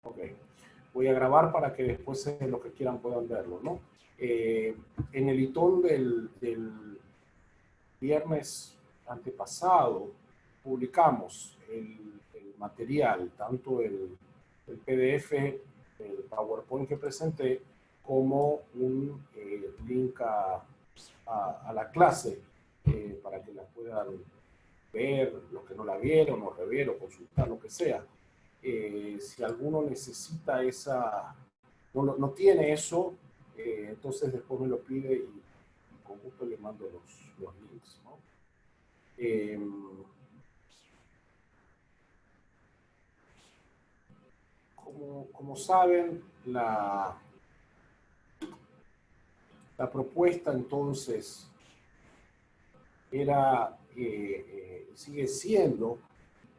Ok. Voy a grabar para que después los que quieran puedan verlo, ¿no? En el itón del viernes antepasado publicamos el material, tanto el PDF, el PowerPoint que presenté, como un link a la clase para que la puedan ver, los que no la vieron, o rever, o consultar, lo que sea. Si alguno necesita esa, no tiene eso, entonces después me lo pide y con gusto le mando los links, ¿no? Como saben, la propuesta entonces era, sigue siendo,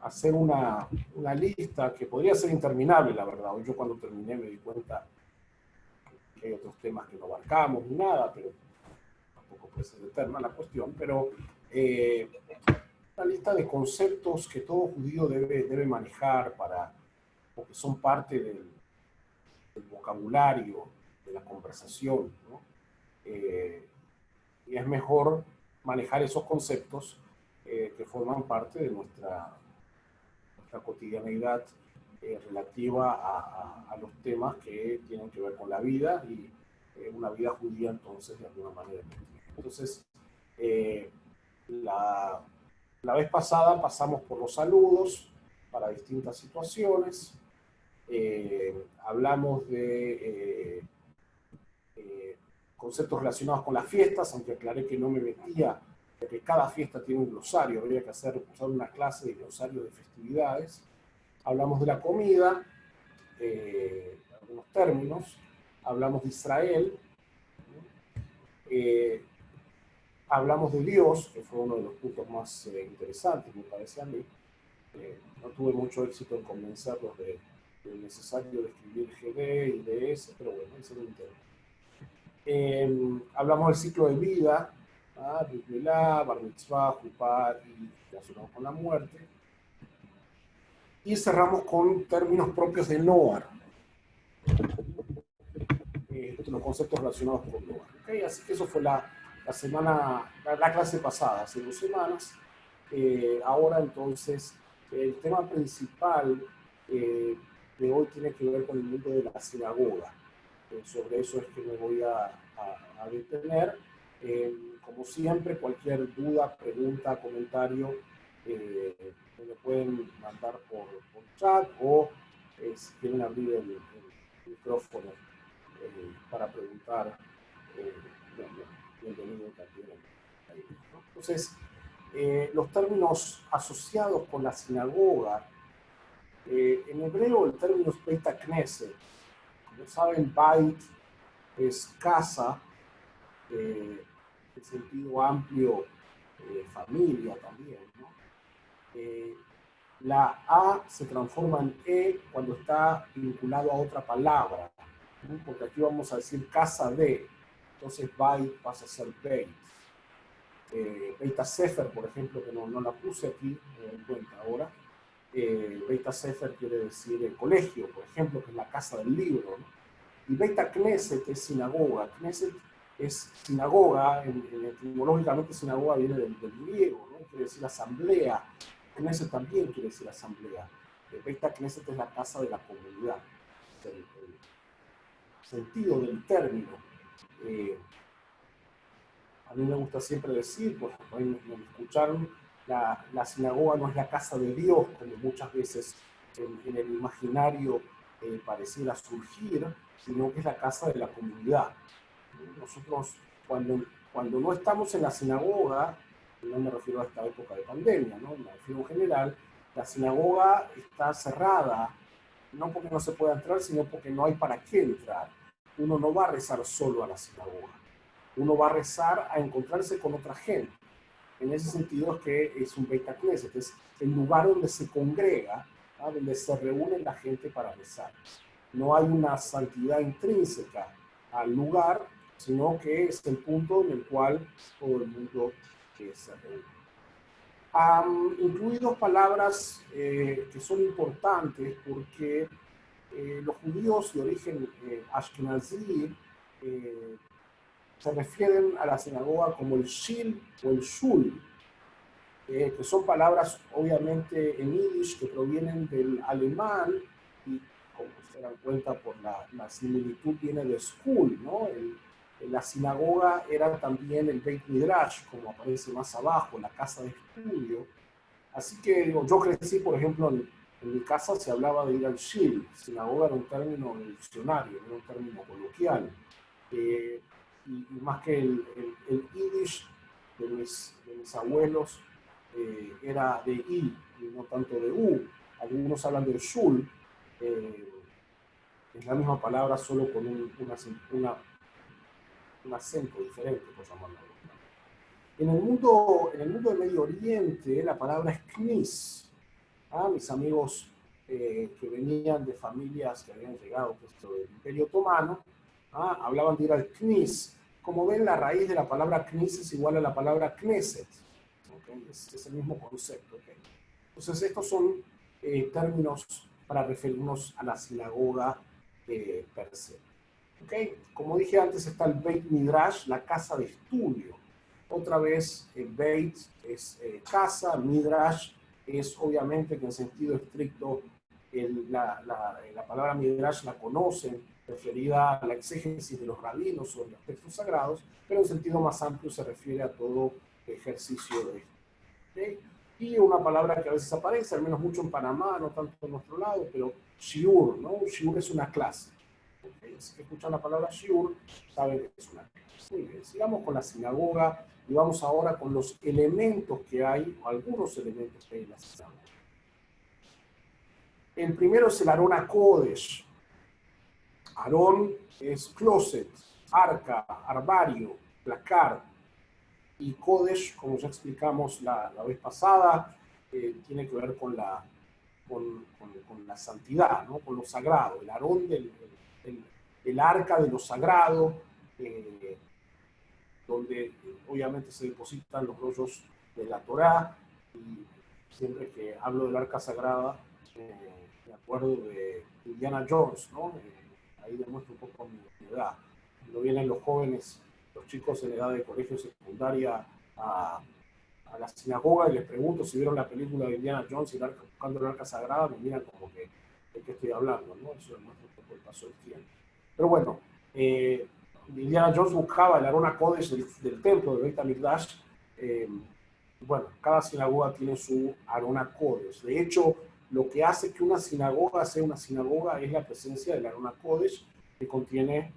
hacer una lista que podría ser interminable, la verdad. Hoy yo cuando terminé me di cuenta que hay otros temas que no abarcamos ni nada, pero tampoco puede ser eterna la cuestión, pero una lista de conceptos que todo judío debe manejar porque son parte del vocabulario, de la conversación, ¿no? Y es mejor manejar esos conceptos que forman parte de nuestra cotidianeidad relativa a los temas que tienen que ver con la vida y una vida judía, entonces, de alguna manera. Entonces, la, la vez pasada pasamos por los saludos para distintas situaciones. Hablamos de conceptos relacionados con las fiestas, aunque aclaré que no me metía, porque cada fiesta tiene un glosario, habría que usar una clase de glosario de festividades. Hablamos de la comida, algunos términos, hablamos de Israel, hablamos de Dios, que fue uno de los puntos más interesantes, me parece a mí. No tuve mucho éxito en convencerlos de necesario de escribir GD y DS, pero bueno, ese es un tema. Hablamos del ciclo de vida, Brit Milá, Bar Mitzvah, Jupá y relacionado con la muerte. Y cerramos con términos propios de Noar, los conceptos relacionados con Noar. ¿Okay? Así que eso fue la clase pasada, hace 2 semanas. Ahora entonces, el tema principal de hoy tiene que ver con el mundo de la sinagoga. Sobre eso es que me voy a detener. Como siempre, cualquier duda, pregunta, comentario, me lo pueden mandar por chat o si quieren abrir el micrófono para preguntar, bienvenido también. Entonces, los términos asociados con la sinagoga, en hebreo el término es Beit HaKnesset. Como saben, Bait es casa, en sentido amplio, familia también, ¿no? La A se transforma en E cuando está vinculado a otra palabra, ¿no? Porque aquí vamos a decir casa de, entonces Bait pasa a ser Beit. Beit HaSefer, por ejemplo, que no la puse aquí, me doy cuenta ahora. Beit HaSefer quiere decir el colegio, por ejemplo, que es la casa del libro, ¿no? Y Beit HaKnesset es sinagoga. Knesset es sinagoga, etimológicamente sinagoga viene del griego, ¿no? Quiere decir asamblea. Knesset también quiere decir asamblea. Beit HaKnesset es la casa de la comunidad. El sentido del término. A mí me gusta siempre decir, pues, me escucharon, la sinagoga no es la casa de Dios, como muchas veces en el imaginario pareciera surgir, sino que es la casa de la comunidad. Nosotros, cuando no estamos en la sinagoga, no me refiero a esta época de pandemia, ¿no? Me refiero en general, la sinagoga está cerrada, no porque no se pueda entrar, sino porque no hay para qué entrar. Uno no va a rezar solo a la sinagoga. Uno va a rezar a encontrarse con otra gente. En ese sentido es que es un Beit HaKnesset, es el lugar donde se congrega, ¿no? Donde se reúne la gente para rezar. No hay una santidad intrínseca al lugar, sino que es el punto en el cual todo el mundo se reúne. Incluí 2 palabras que son importantes porque los judíos de origen ashkenazí se refieren a la sinagoga como el shil o el shul, que son palabras obviamente en yiddish que provienen del alemán y como se dan cuenta por la similitud viene de school, ¿no? La sinagoga era también el Beit Midrash, como aparece más abajo, la casa de estudio. Así que digo, yo crecí, por ejemplo, en mi casa se hablaba de ir al shil, sinagoga era un término del diccionario, era un término coloquial. Eh, y más que el yiddish de mis abuelos era de I y no tanto de U. Algunos hablan del shul, eh, es la misma palabra solo con un acento diferente, por llamarlo. En el mundo del Medio Oriente, la palabra es knis. Mis amigos que venían de familias que habían llegado pues, del Imperio Otomano, hablaban de ir al knis. Como ven, la raíz de la palabra knis es igual a la palabra knesset. ¿Okay? Es el mismo concepto. ¿Okay? Entonces, estos son términos para referirnos a la sinagoga per se. ¿Okay? Como dije antes, está el Beit Midrash, la casa de estudio. Otra vez, el Beit es casa, Midrash es obviamente que en sentido estricto la palabra Midrash la conocen, referida a la exégesis de los rabinos sobre los textos sagrados, pero en sentido más amplio se refiere a todo ejercicio de esto. ¿Okay? Y una palabra que a veces aparece, al menos mucho en Panamá, no tanto en nuestro lado, pero shiur, ¿no? Shiur es una clase. ¿Okay? Si escuchan la palabra shiur, saben que es una clase. Muy bien, sigamos con la sinagoga y vamos ahora con los elementos que hay, o algunos elementos que hay en la sinagoga. El primero es el Arón HaKodesh. Arón es closet, arca, armario, placar. Y Kodesh, como ya explicamos la vez pasada, tiene que ver con la santidad, ¿no? Con lo sagrado. El Arón del arca de lo sagrado, donde obviamente se depositan los rollos de la Torá. Y siempre que hablo del arca sagrada, me acuerdo de Indiana Jones, ¿no? Ahí demuestro un poco mi edad. Cuando vienen los jóvenes, los chicos en edad de colegio secundaria a la sinagoga y les pregunto si vieron la película de Indiana Jones y buscando el arca sagrada, me miran como que de qué estoy hablando, ¿no? Eso demuestra un poco el paso del tiempo. Pero bueno, Indiana Jones buscaba el Arón HaKodesh del templo de Beit HaMikdash. Bueno, cada sinagoga tiene su Arón HaKodesh. De hecho, lo que hace que una sinagoga sea una sinagoga es la presencia del Arón HaKodesh que contiene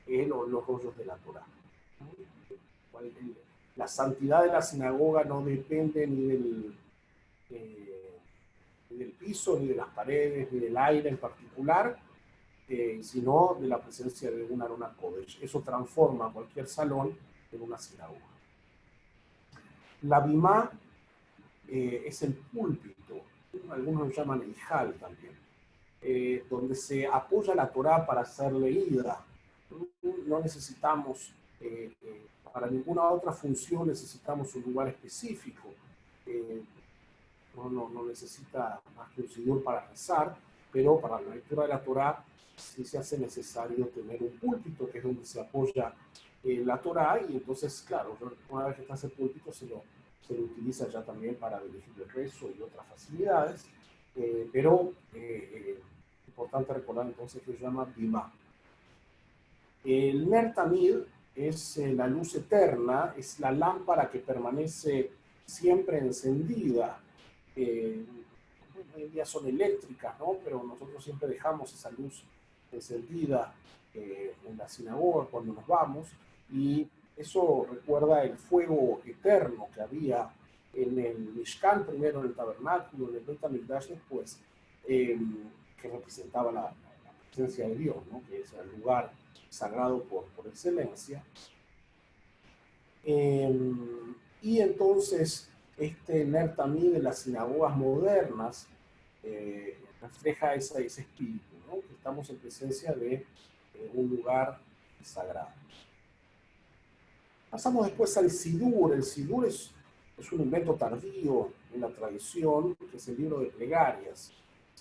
los rollos de la Torá. La santidad de la sinagoga no depende ni del piso, ni de las paredes, ni del aire en particular, sino de la presencia de un Arón HaKodesh. Eso transforma cualquier salón en una sinagoga. La bimá es el púlpito, algunos lo llaman el hal también, donde se apoya la Torá para ser leída. No necesitamos, para ninguna otra función necesitamos un lugar específico. No necesita más que un sidur para rezar, pero para la lectura de la Torá sí se hace necesario tener un púlpito, que es donde se apoya la Torá, y entonces, claro, una vez que está ese púlpito se lo utiliza ya también para dirigir el rezo y otras facilidades, pero importante recordar entonces que se llama bimá. El Ner Tamid es la luz eterna, es la lámpara que permanece siempre encendida. Hoy en día son eléctricas, ¿no? Pero nosotros siempre dejamos esa luz encendida en la sinagoga cuando nos vamos, y eso recuerda el fuego eterno que había en el Mishkan, primero en el tabernáculo, en el Beit HaMikdash después, que representaba la presencia de Dios, ¿no? Que es el lugar sagrado por excelencia. Y entonces este Ner Tamid de las sinagogas modernas refleja ese espíritu, ¿no? Que estamos en presencia de un lugar sagrado. Pasamos después al Sidur. El Sidur es un invento tardío en la tradición, que es el libro de plegarias.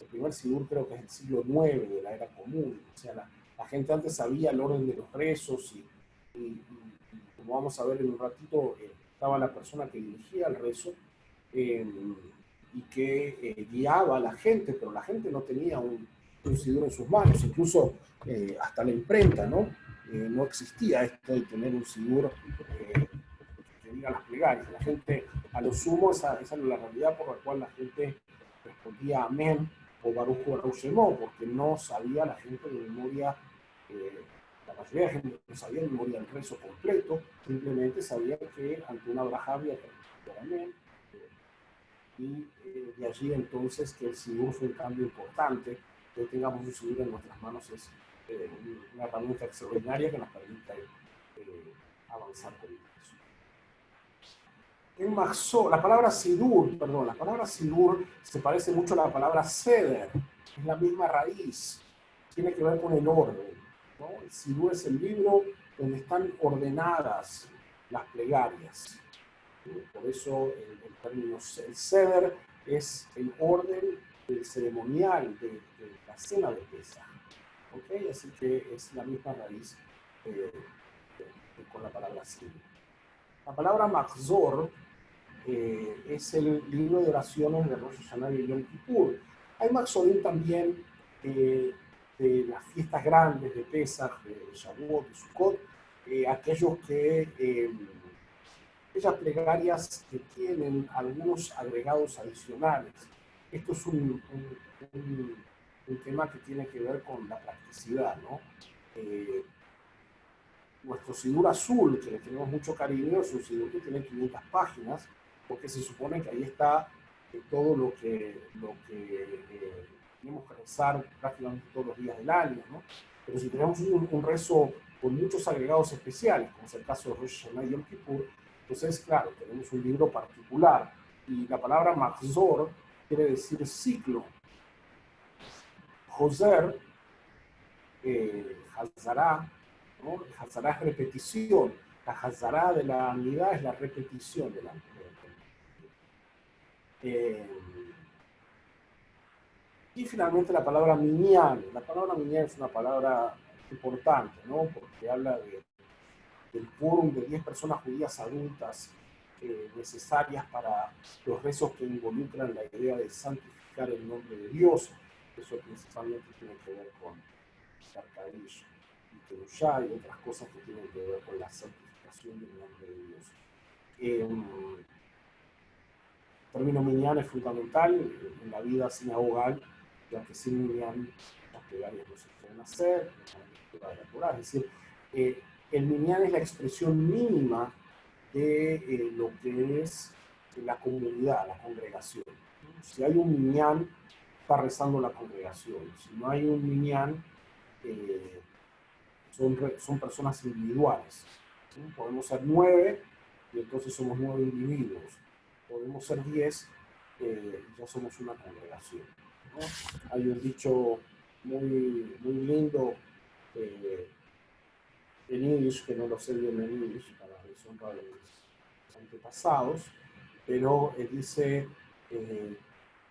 El primer sidur creo que es del siglo IX de la era común. O sea, la gente antes sabía el orden de los rezos y como vamos a ver en un ratito, estaba la persona que dirigía el rezo y que guiaba a la gente, pero la gente no tenía un sidur en sus manos. Incluso hasta la imprenta, ¿no? No existía esto de tener un sidur que diga las plegarias. La gente, a lo sumo, esa es la realidad por la cual la gente respondía amén o Baruch Baruch Shemó, porque no sabía la gente de memoria, la mayoría de la gente no sabía de memoria el rezo completo, simplemente sabía que ante una braja había que responder amén. Y de allí entonces que el sidur fue un cambio importante. Que tengamos un sidur en nuestras manos es una herramienta extraordinaria que nos permite avanzar con eso. En Maxó, la palabra sidur se parece mucho a la palabra seder, es la misma raíz, tiene que ver con el orden, ¿no? El sidur es el libro donde están ordenadas las plegarias. Por eso el término el seder es el orden del ceremonial de la cena de Pesaj. ¿Okay? Así que es la misma raíz con la palabra sidur. La palabra Machzor es el libro de oraciones de Rosh Hashanah y Yom Kippur. Hay Maxorim también de las fiestas grandes de Pesach, de Shavuot, de Sukkot, aquellos que aquellas plegarias que tienen algunos agregados adicionales. Esto es un tema que tiene que ver con la practicidad, ¿no? Nuestro sidur azul, que le tenemos mucho cariño, es un sidur que tiene 500 páginas, porque se supone que ahí está todo lo que tenemos que rezar prácticamente todos los días del año, ¿no? Pero si tenemos un rezo con muchos agregados especiales, como es el caso de Rosh Hashanah y Yom Kippur, entonces, claro, tenemos un libro particular. Y la palabra Machzor quiere decir ciclo. Joser, Hazará, ¿no? Hazará es repetición. La Hazará de la unidad es la repetición de la unidad. Y finalmente la palabra minyan. La palabra minyan es una palabra importante, ¿no? Porque habla del quórum de 10 personas judías adultas necesarias para los rezos que involucran la idea de santificar el nombre de Dios. Eso principalmente tiene que ver con Kadish y Kedushá y otras cosas que tienen que ver con la santificación del nombre de Dios. El término minyan es fundamental en la vida sinagogal, ya que sin minyan las plegarias no se pueden hacer, la lectura, es decir, el minyan es la expresión mínima de lo que es la comunidad, la congregación. Si hay un minyan, está rezando la congregación. Si no hay un minyan, son personas individuales. ¿Sí? Podemos ser 9 y entonces somos 9 individuos. Podemos ser 10 y ya somos una congregación, ¿no? Hay un dicho muy lindo en Yiddish, que no lo sé bien en Yiddish, para deshonra de mis antepasados, pero dice,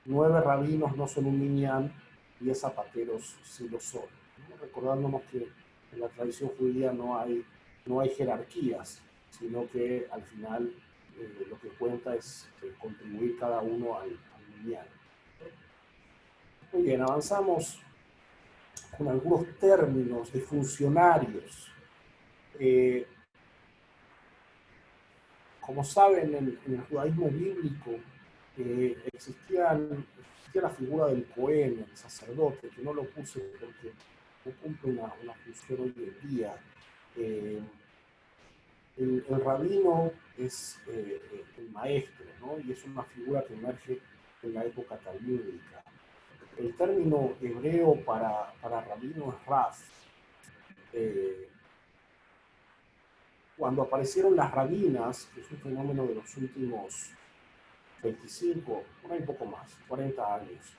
9 rabinos no son un minyan, 10 zapateros sí lo son. ¿No? Recordándonos que en la tradición judía no hay jerarquías, sino que al final lo que cuenta es contribuir cada uno al minyan. Muy bien, avanzamos con algunos términos de funcionarios. Como saben, en el judaísmo bíblico existía la figura del Cohen, el sacerdote, que no lo puse porque no cumple una función hoy en día. El rabino es el maestro, ¿no? Y es una figura que emerge en la época talmúdica. El término hebreo para rabino es Rav. Cuando aparecieron las rabinas, que es un fenómeno de los últimos 25, por ahí un poco más, 40 años,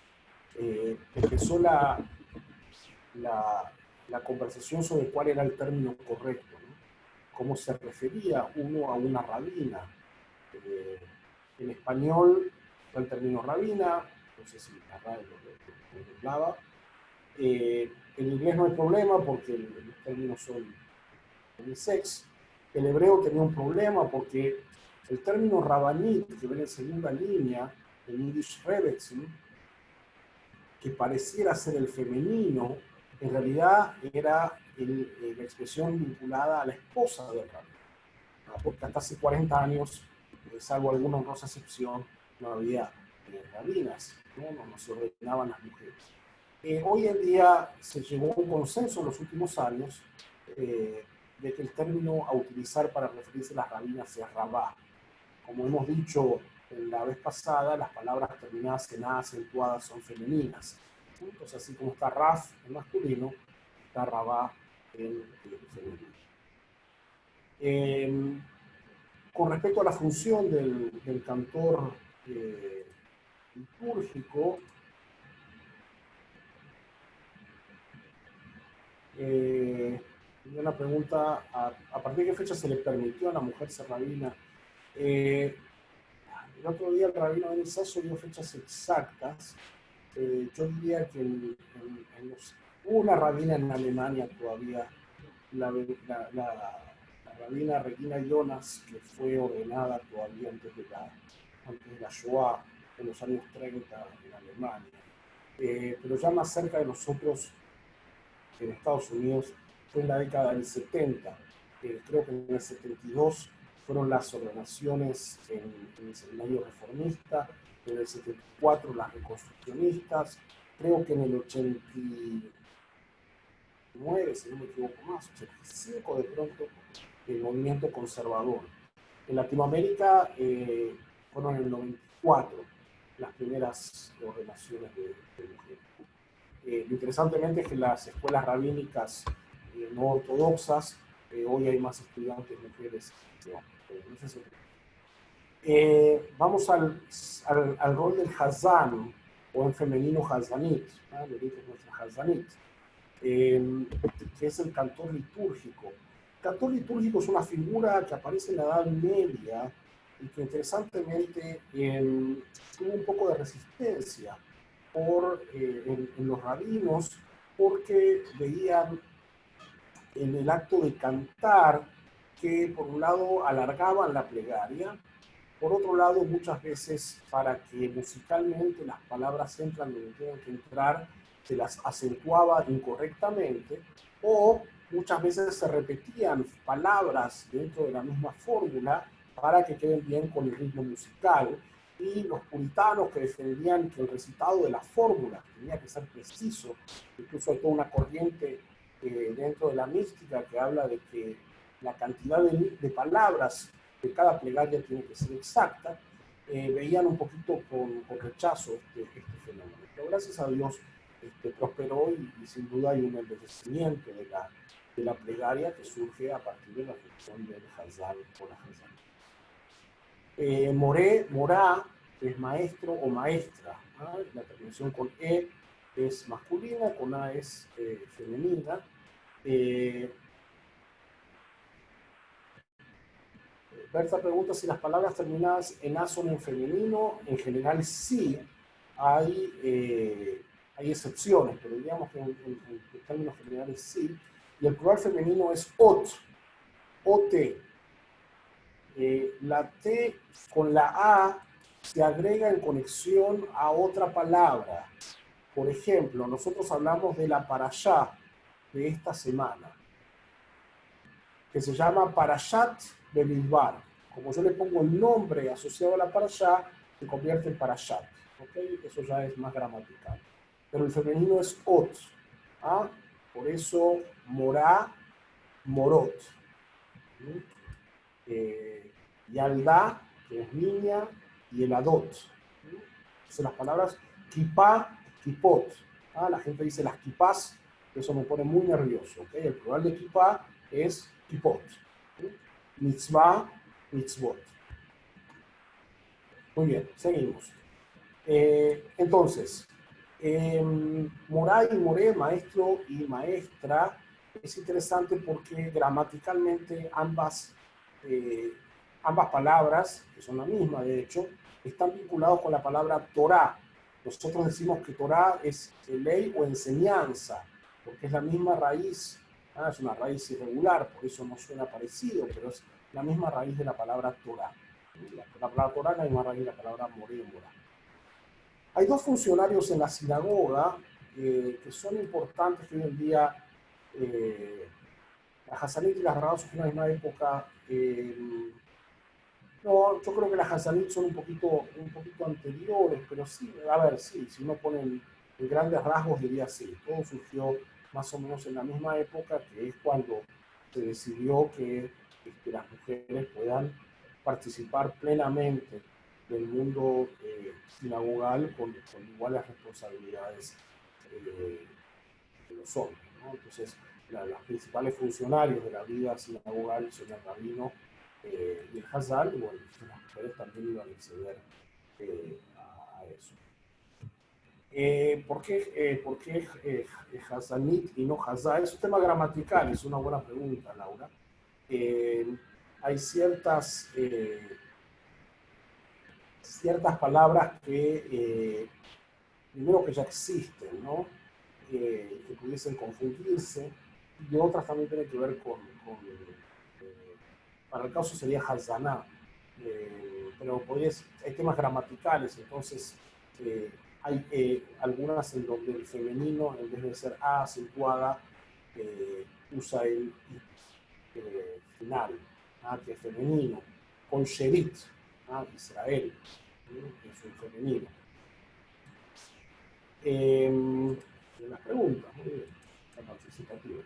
empezó la conversación sobre cuál era el término correcto, ¿no? Cómo se refería uno a una rabina. En español está el término rabina, no sé si la RAE lo hablaba. En inglés no hay problema porque los términos son unisex. El hebreo tenía un problema porque el término rabanit, que viene en segunda línea, en Yiddish Rebetzin, que pareciera ser el femenino, en realidad era la expresión vinculada a la esposa del rabino, porque hasta hace 40 años, salvo alguna honrosa excepción, no había rabinas, no se ordenaban las mujeres. Hoy en día se llegó a un consenso en los últimos años de que el término a utilizar para referirse a las rabinas es rabá. Como hemos dicho la vez pasada, las palabras terminadas en A acentuadas son femeninas. Entonces, así como está Raf en masculino, está Rabá en femenino. Con respecto a la función del cantor litúrgico, una pregunta, ¿a partir de qué fecha se le permitió a la mujer ser rabina? El otro día el rabino Ben Sasso dio fechas exactas. Yo diría que hubo una rabina en Alemania todavía, la rabina Regina Jonas, que fue ordenada todavía antes de la Shoah, en los años 30 en Alemania. Pero ya más cerca de nosotros, en Estados Unidos, fue en la década del 70. Creo que en el 72 fueron las ordenaciones en el seminario reformista, en el 74 las reconstruccionistas, creo que en el 89, si no me equivoco más, 85 de pronto, el movimiento conservador. En Latinoamérica fueron en el 94 las primeras ordenaciones de mujeres. Lo interesantemente es que las escuelas rabínicas no ortodoxas, hoy hay más estudiantes mujeres que hombres. Vamos al rol del Hazán, o en femenino Hazanit, que es el cantor litúrgico. El cantor litúrgico es una figura que aparece en la Edad Media y que interesantemente tuvo un poco de resistencia en los rabinos, porque veían en el acto de cantar que por un lado alargaban la plegaria, por otro lado muchas veces para que musicalmente las palabras entran donde tienen que entrar, se las acentuaba incorrectamente, o muchas veces se repetían palabras dentro de la misma fórmula para que queden bien con el ritmo musical. Y los puritanos que defendían que el recitado de la fórmula tenía que ser preciso, incluso hay toda una corriente dentro de la mística que habla de que la cantidad de palabras de cada plegaria tiene que ser exacta, veían un poquito con rechazo este fenómeno. Pero gracias a Dios prosperó y sin duda hay un embellecimiento de la plegaria que surge a partir de la función del Hazán o la Hazán. Morá es maestro o maestra. La terminación con E es masculina, con A es femenina. Berta pregunta si las palabras terminadas en A son en femenino. En general sí, hay excepciones, pero digamos que en términos generales sí. Y el plural femenino es ot, ot. La T con la A se agrega en conexión a otra palabra. Por ejemplo, nosotros hablamos de la parashá de esta semana, que se llama Parashat Bemidbar. Como yo le pongo el nombre asociado a la parashá, se convierte en Parashat. ¿Okay? Eso ya es más gramatical. Pero el femenino es ot. Por eso morá, morot. Yaldá, que es niña, y el adot. Entonces las palabras kipá, kipot. La gente dice las kipás, eso me pone muy nervioso. ¿Okay? El plural de kipá es kipot. Mitzvah, mitzvot. Muy bien, seguimos. Entonces, morá y moré, maestro y maestra, es interesante porque gramaticalmente ambas palabras, que son la misma de hecho, están vinculadas con la palabra Torah. nosotros decimos que Torah es ley o enseñanza, porque es la misma raíz, es una raíz irregular, por eso no suena parecido, pero es la misma raíz de la palabra Torah. La palabra Torah es la misma raíz de la palabra morémora. Hay dos funcionarios en la sinagoga que son importantes, que hoy en día la Hasanit y las Rabbah son en la misma época. No, yo creo que las Hasanit son un poquito anteriores, pero sí, a ver, sí, si uno pone en grandes rasgos diría sí, todo surgió más o menos en la misma época, que es cuando se decidió que las mujeres puedan participar plenamente del mundo sinagogal con iguales responsabilidades que los hombres, ¿no? Entonces, los principales funcionarios de la vida sinagogal son el rabino y el Hazal, y bueno, las mujeres también iban a acceder a eso. ¿Por qué Hazanit y no Hazal? Es un tema gramatical, es una buena pregunta, Laura. Hay ciertas palabras que, primero que ya existen, ¿no? Que pudiesen confundirse, y otras también tienen que ver con para el caso sería Hazaná, pero hay temas gramaticales, entonces hay algunas en donde el femenino, en vez de ser A acentuada, usa el final, que es femenino, con Sherit, Israel, es un femenino. Las preguntas, muy bien, la participativa.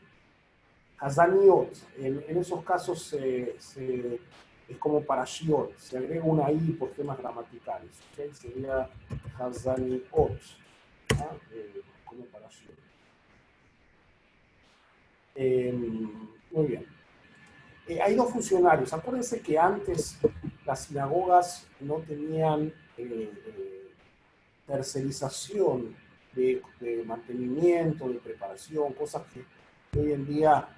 Hazaniot, en esos casos es como parashiot, se agrega una I por temas gramaticales, ¿okay? Sería Hazaniot, como parashiot. Muy bien. Hay dos funcionarios. Acuérdense que antes las sinagogas no tenían tercerización de mantenimiento, de preparación, cosas que hoy en día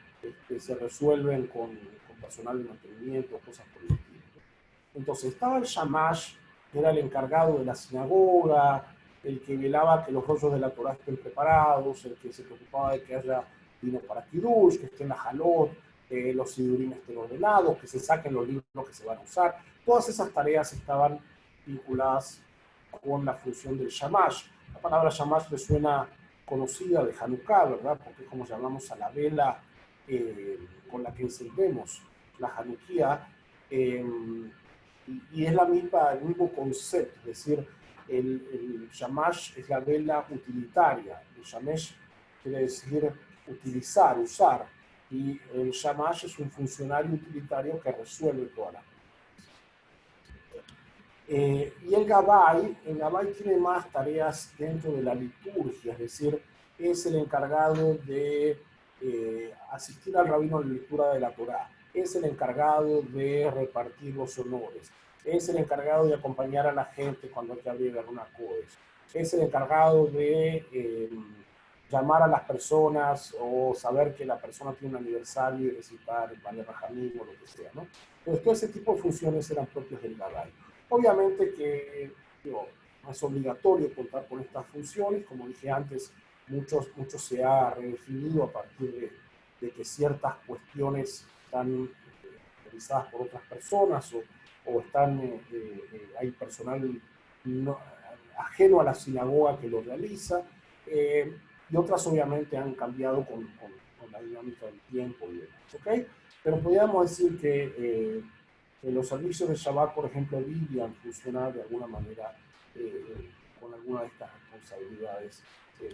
se resuelven con personal de mantenimiento, cosas por el estilo. Entonces estaba el Shamash, que era el encargado de la sinagoga, el que velaba que los rollos de la Torah estén preparados, el que se preocupaba de que haya vino para Kiddush, que estén la Jalot, los sidurim estén ordenados, que se saquen los libros que se van a usar. Todas esas tareas estaban vinculadas con la función del Shamash. La palabra Shamash le suena conocida de Hanukkah, ¿verdad? Porque es como llamamos a la vela con la que encendemos la Hanukkah. Y es el mismo concepto, es decir, el Shamash es la vela utilitaria. El Shamesh quiere decir utilizar, usar. Y el Shamash es un funcionario utilitario que resuelve toda la y el Gabay tiene más tareas dentro de la liturgia, es decir, es el encargado de asistir al rabino en la lectura de la Torá, es el encargado de repartir los honores, es el encargado de acompañar a la gente cuando hay que abrir alguna cosa, es el encargado de llamar a las personas o saber que la persona tiene un aniversario y recitar el Bale Rajamim o lo que sea, ¿no? Entonces, todo ese tipo de funciones eran propias del Gabay. Obviamente que no es obligatorio contar con estas funciones, como dije antes, mucho se ha redefinido a partir de que ciertas cuestiones están realizadas por otras personas o hay personal ajeno a la sinagoga que lo realiza, y otras obviamente han cambiado con la dinámica del tiempo y demás, ¿ok? Pero podríamos decir que los servicios de Shabbat, por ejemplo, deberían funcionar de alguna manera con alguna de estas responsabilidades,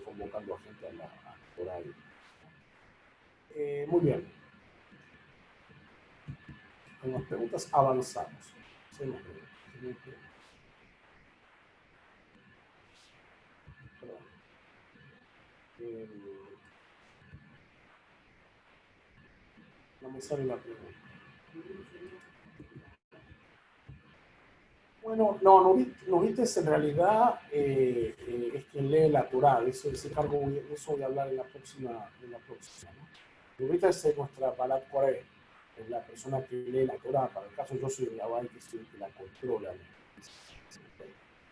convocando a gente a la horario. Muy bien. En las preguntas avanzamos. No me sale la pregunta. Bueno, no, Nurites en realidad es quien lee la Torá, ese cargo, eso voy a hablar en la próxima, ¿no? Nurites es nuestra Balat Coré, es la persona que lee la Torá, para el caso yo soy el Gabay, que soy el que la controla.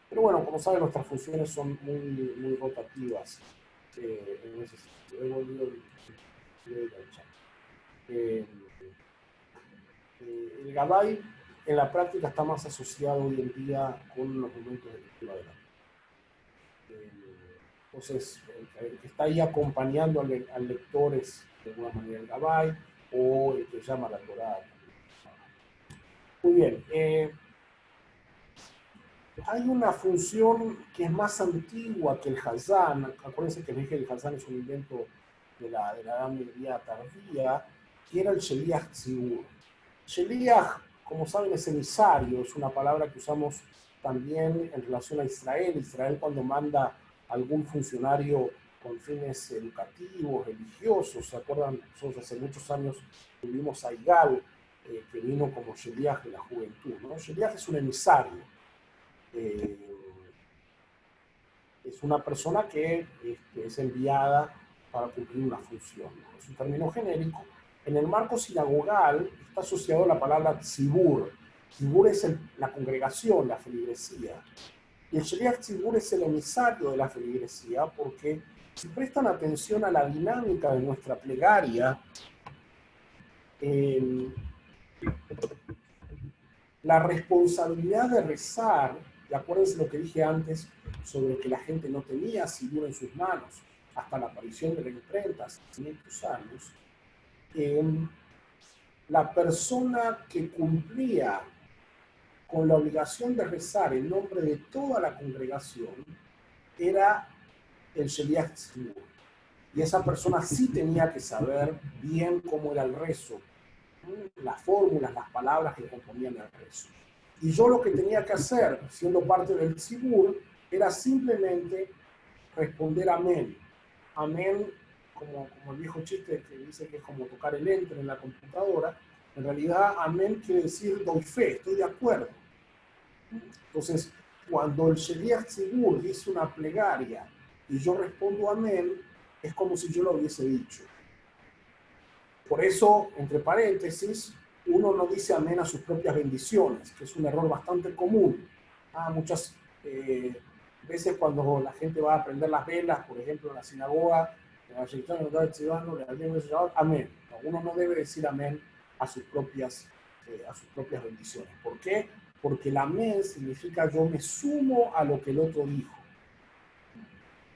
Pero bueno, como saben, nuestras funciones son muy rotativas en ese sentido. He volvido el chat. Eh, el Gabay en la práctica está más asociado hoy en día con los momentos de lectura de la entonces, el que está ahí acompañando al lector es de alguna manera el Gabay o el que llama la Torá. Muy bien. Hay una función que es más antigua que el Hazán. Acuérdense que les dije que el Hazán es un invento de la Edad Media tardía, que era el Sheliach Tzibur. Sheliach, como saben, es emisario, es una palabra que usamos también en relación a Israel. Israel cuando manda a algún funcionario con fines educativos, religiosos, ¿se acuerdan? Nosotros hace muchos años tuvimos a Igal, que vino como Sheliach de la juventud, ¿no? Sheliach es un emisario. Eh, es una persona que es enviada para cumplir una función, ¿no? Es un término genérico. En el marco sinagogal está asociado a la palabra tzibur. Tzibur es la congregación, la feligresía. Y el Sheliach Tzibur es el emisario de la feligresía porque si prestan atención a la dinámica de nuestra plegaria, eh, la responsabilidad de rezar, y acuérdense lo que dije antes sobre que la gente no tenía Sidur en sus manos hasta la aparición de la imprenta hace 500 años, la persona que cumplía con la obligación de rezar en nombre de toda la congregación era el Sheliach Tzibur. Y esa persona sí tenía que saber bien cómo era el rezo, las fórmulas, las palabras que componían el rezo. Y yo lo que tenía que hacer, siendo parte del Tzibur, era simplemente responder amén. Amén, como el viejo chiste que dice que es como tocar el enter en la computadora, en realidad amén quiere decir doy fe, estoy de acuerdo. Entonces, cuando el Sheliach Tzibur dice una plegaria y yo respondo amén, es como si yo lo hubiese dicho. Por eso, entre paréntesis, uno no dice amén a sus propias bendiciones, que es un error bastante común. Muchas veces cuando la gente va a prender las velas, por ejemplo, en la sinagoga, amén. Uno no debe decir amén a sus propias bendiciones. ¿Por qué? Porque el amén significa yo me sumo a lo que el otro dijo.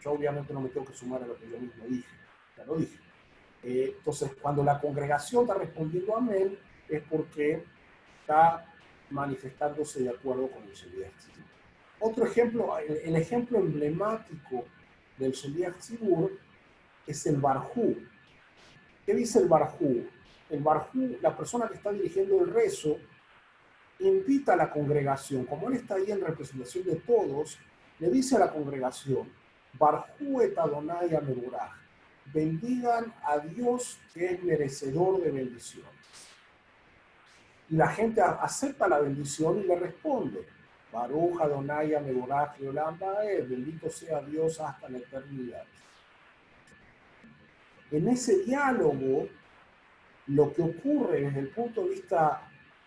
Yo obviamente no me tengo que sumar a lo que yo mismo dije, ya lo dije. Entonces, cuando la congregación está respondiendo amén, es porque está manifestándose de acuerdo con el Sheliach Tzibur. Otro ejemplo, el ejemplo emblemático del Sheliach Tzibur es el Barjú. ¿Qué dice el Barjú? El Barjú, la persona que está dirigiendo el rezo, invita a la congregación, como él está ahí en representación de todos, le dice a la congregación, Barjú et Adonai Ameburaj, bendigan a Dios que es merecedor de bendición. Y la gente acepta la bendición y le responde, Baruch Adonai Ameburaj Leolam Vaed, bendito sea Dios hasta la eternidad. En ese diálogo, lo que ocurre desde el punto de vista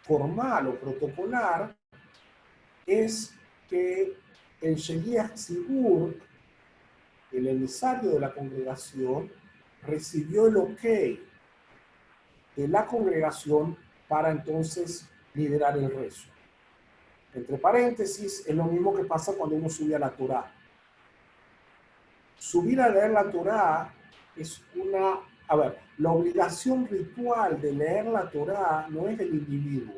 formal o protocolar es que el Sheliach Tzibur, el emisario de la congregación, recibió el ok de la congregación para entonces liderar el rezo. Entre paréntesis, es lo mismo que pasa cuando uno sube a la Torá. Subir a leer la Torá es la obligación ritual de leer la Torá no es del individuo.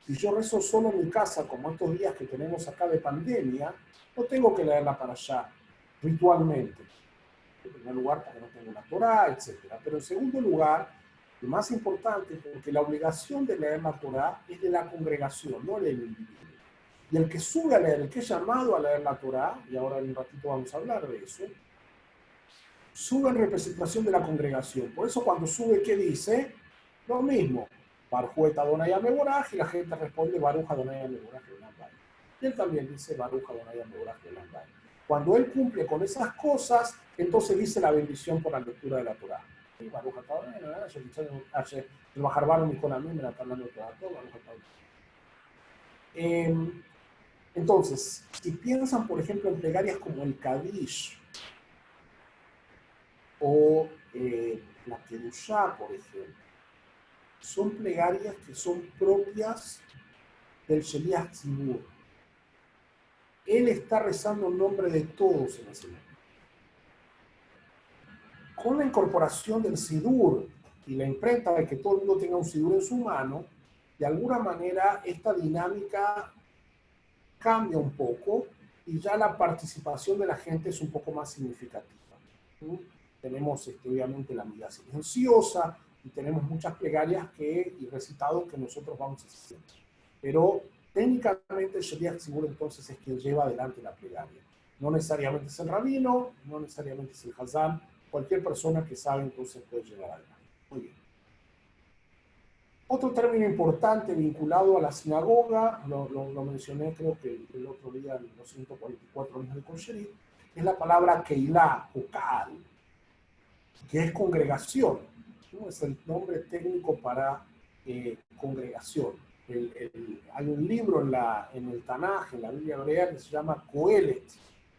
Si yo rezo solo en mi casa, como estos días que tenemos acá de pandemia, no tengo que leerla para allá, ritualmente. En primer lugar, porque no tengo la Torá, etc. Pero en segundo lugar, lo más importante, porque la obligación de leer la Torá es de la congregación, no del individuo. Y el que sube a leer, el que es llamado a leer la Torá, y ahora en un ratito vamos a hablar de eso, sube en representación de la congregación. Por eso cuando sube, ¿qué dice? Lo mismo. Baruch Adonai Ameboraj, y la gente responde Baruch Adonai Ameboraj. Y él también dice Baruch Adonai Ameboraj. Cuando él cumple con esas cosas, entonces dice la bendición por la lectura de la Torah. Baruch Adonai Ameboraj. Entonces, si piensan, por ejemplo, en plegarias como el Kadish o la Kedushá, por ejemplo, son plegarias que son propias del Sheliach Tzibur. Él está rezando en nombre de todos en ese momento. Con la incorporación del Sidur y la imprenta de que todo el mundo tenga un Sidur en su mano, de alguna manera esta dinámica cambia un poco y ya la participación de la gente es un poco más significativa. Tenemos obviamente la medida silenciosa y tenemos muchas plegarias y recitados que nosotros vamos haciendo. Pero técnicamente el Sheliach Tzibur entonces es quien lleva adelante la plegaria. No necesariamente es el rabino, no necesariamente es el hazán, cualquier persona que sabe entonces puede llevar adelante. Muy bien. Otro término importante vinculado a la sinagoga, lo mencioné creo que el otro día en los 144 años de Kosherit, es la palabra Keilah o Kaal, que es congregación. ¿No? Es el nombre técnico para congregación. Hay un libro en el Tanaj, en la Biblia hebrea, que se llama Coelet,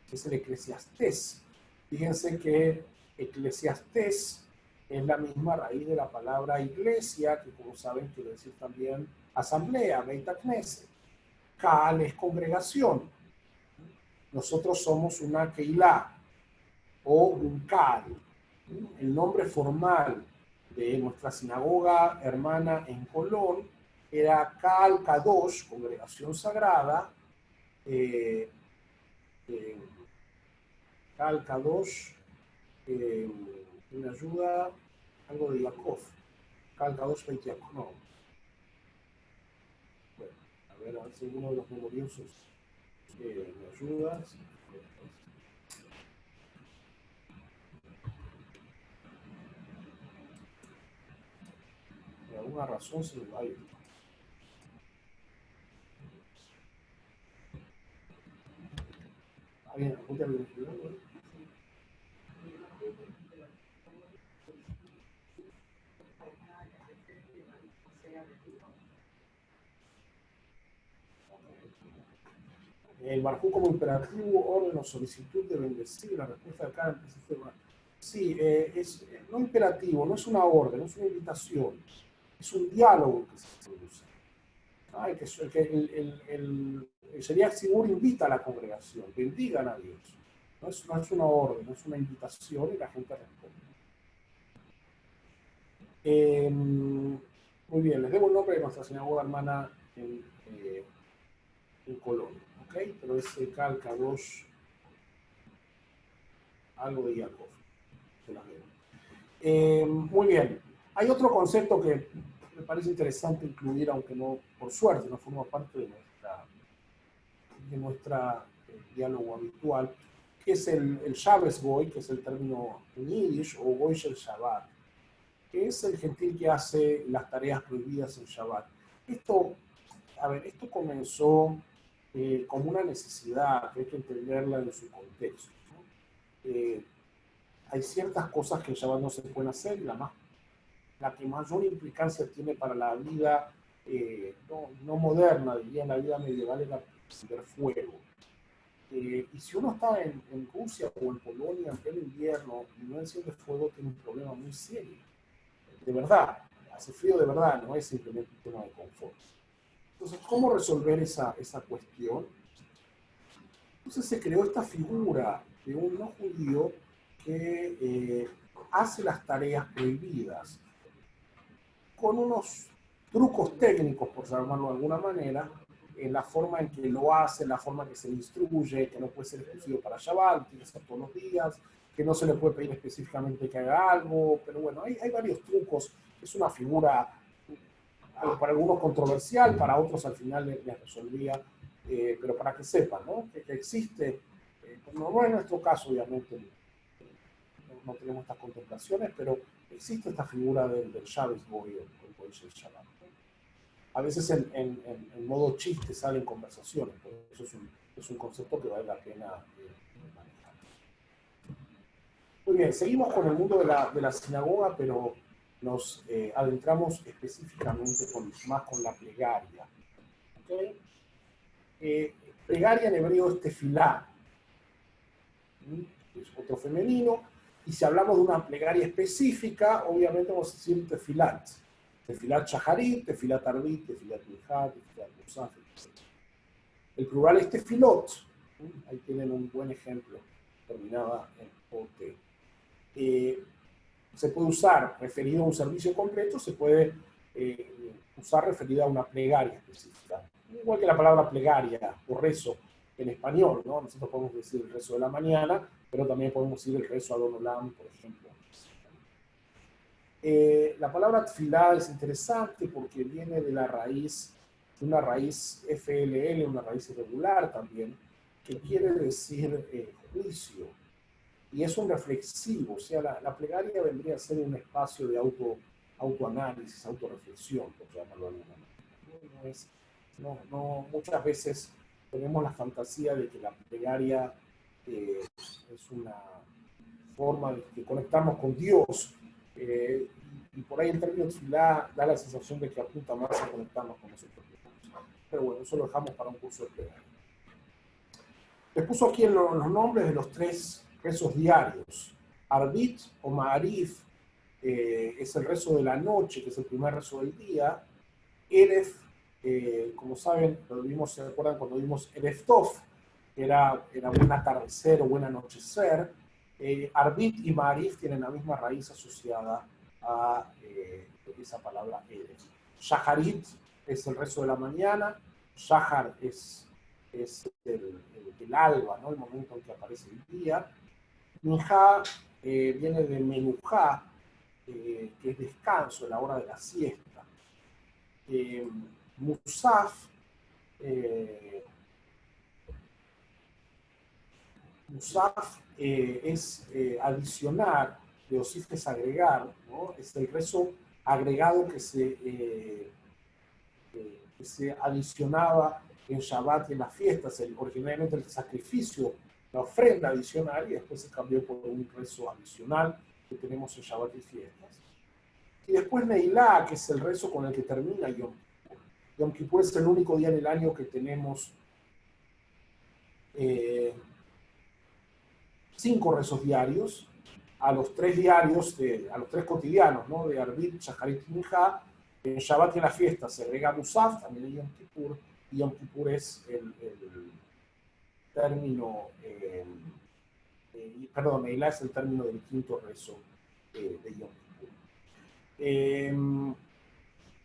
que es el Eclesiastés. Fíjense que Eclesiastés es la misma raíz de la palabra iglesia, que como saben quiere decir también asamblea, Beit Knesset. Kaal es congregación. Nosotros somos una Keilah o un Kaal. El nombre formal de nuestra sinagoga hermana en Colón era Kaal Kadosh, congregación sagrada, Kaal Kadosh, me ayuda algo de Yaakov, Kaal Kadosh Beit Yaakov, no. Bueno, a ver si uno de los memoriosos me ayuda. Por alguna razón se me va a ir. ¿Alguien apunta a mi estudiante? El Barjú como imperativo, orden o solicitud de bendecir, la respuesta de acá en el sistema. Sí, es no imperativo, no es una orden, no es una invitación, es un diálogo que se usa. Ah, el Sheliach Tzibur invita a la congregación, bendigan a Dios. No es una orden, es una invitación y la gente responde. Muy bien, les debo el nombre de nuestra sinagoga hermana en Colombia, ¿ok? Pero es Kaal Kadosh, algo de Jacob. Muy bien. Hay otro concepto que me parece interesante incluir, aunque no, por suerte, no forma parte de nuestra diálogo habitual, que es el Shabbos Goy, que es el término en Yiddish, o Goy Shel Shabbat, que es el gentil que hace las tareas prohibidas en Shabbat. Esto comenzó como una necesidad, que hay que entenderla en su contexto, ¿no? Hay ciertas cosas que en Shabbat no se pueden hacer, y la que mayor implicancia tiene para la vida no moderna, diría en la vida medieval, era encender fuego. Y si uno está en Rusia o en Polonia en pleno invierno y no enciende fuego, tiene un problema muy serio. De verdad, hace frío de verdad, no es simplemente un tema de confort. Entonces, ¿cómo resolver esa cuestión? Entonces se creó esta figura de un no judío que hace las tareas prohibidas con unos trucos técnicos, por llamarlo de alguna manera, en la forma en que lo hace, en la forma en que se le instruye, que no puede ser exclusivo para Shabbat, tiene que ser todos los días, que no se le puede pedir específicamente que haga algo, pero bueno, hay varios trucos. Es una figura para algunos controversial, para otros al final les resolvía, pero para que sepan, ¿no? Que existe, no es nuestro caso, obviamente, no tenemos estas contemplaciones, pero existe esta figura del Shabbos Goy, el Shabbat. A veces en modo chiste salen conversaciones, pero eso es un concepto que vale la pena manejar. Muy bien, seguimos con el mundo de la sinagoga, pero nos adentramos específicamente más con la plegaria. ¿Okay? Plegaria en hebreo es tefilá, es otro femenino, y si hablamos de una plegaria específica, obviamente vamos a decir tefilat. Tefilat shaharit, tefilat arbit, tefilat minjat, tefilat musaf, etc. El plural es tefilot. Ahí tienen un buen ejemplo, terminada en OT. Se puede usar referido a un servicio completo, se puede usar referido a una plegaria específica. Igual que la palabra plegaria o rezo en español, ¿no? Nosotros podemos decir el rezo de la mañana, pero también podemos decir el rezo Adon Olam, por ejemplo. La palabra tfilá es interesante porque viene de la raíz, de una raíz FLL, una raíz irregular también, que quiere decir juicio. Y es un reflexivo, o sea, la plegaria vendría a ser un espacio de autoanálisis, autorreflexión, por llamarlo de alguna manera. Muchas veces tenemos la fantasía de que la plegaria es una forma de conectarnos con Dios, y por ahí el término tefilá da la sensación de que apunta más a conectarnos con nosotros mismos. Pero bueno, eso lo dejamos para un curso de plegaria. Les puso aquí los nombres de los 3 rezos diarios. Arbit o Ma'arif es el rezo de la noche, que es el primer rezo del día. Eref, como saben, lo vimos, ¿se acuerdan cuando vimos Eref Tov? Era buen atardecer o buen anochecer. Arbit y Ma'arif tienen la misma raíz asociada a esa palabra Eref. Shaharit es el rezo de la mañana. Shahar es el alba, ¿no? El momento en que aparece el día. Minjá viene de menujá, que es descanso, la hora de la siesta. Musaf es adicionar, de Osif es agregar, ¿no? Es el rezo agregado que se adicionaba en Shabbat y en las fiestas, originalmente el sacrificio, la ofrenda adicional, y después se cambió por un rezo adicional que tenemos en Shabbat y fiestas. Y después Neilá, que es el rezo con el que termina Yom Kippur. Yom Kippur es el único día en el año que tenemos 5 rezos diarios, a los 3 diarios, a los 3 cotidianos, ¿no? De Arbit, Shacharit y Minjá. En Shabbat y en la fiesta se agrega Musaf, también en Yom Kippur, y Yom Kippur es el término, perdón, Neilá es el término del quinto rezo de Yom Kippur.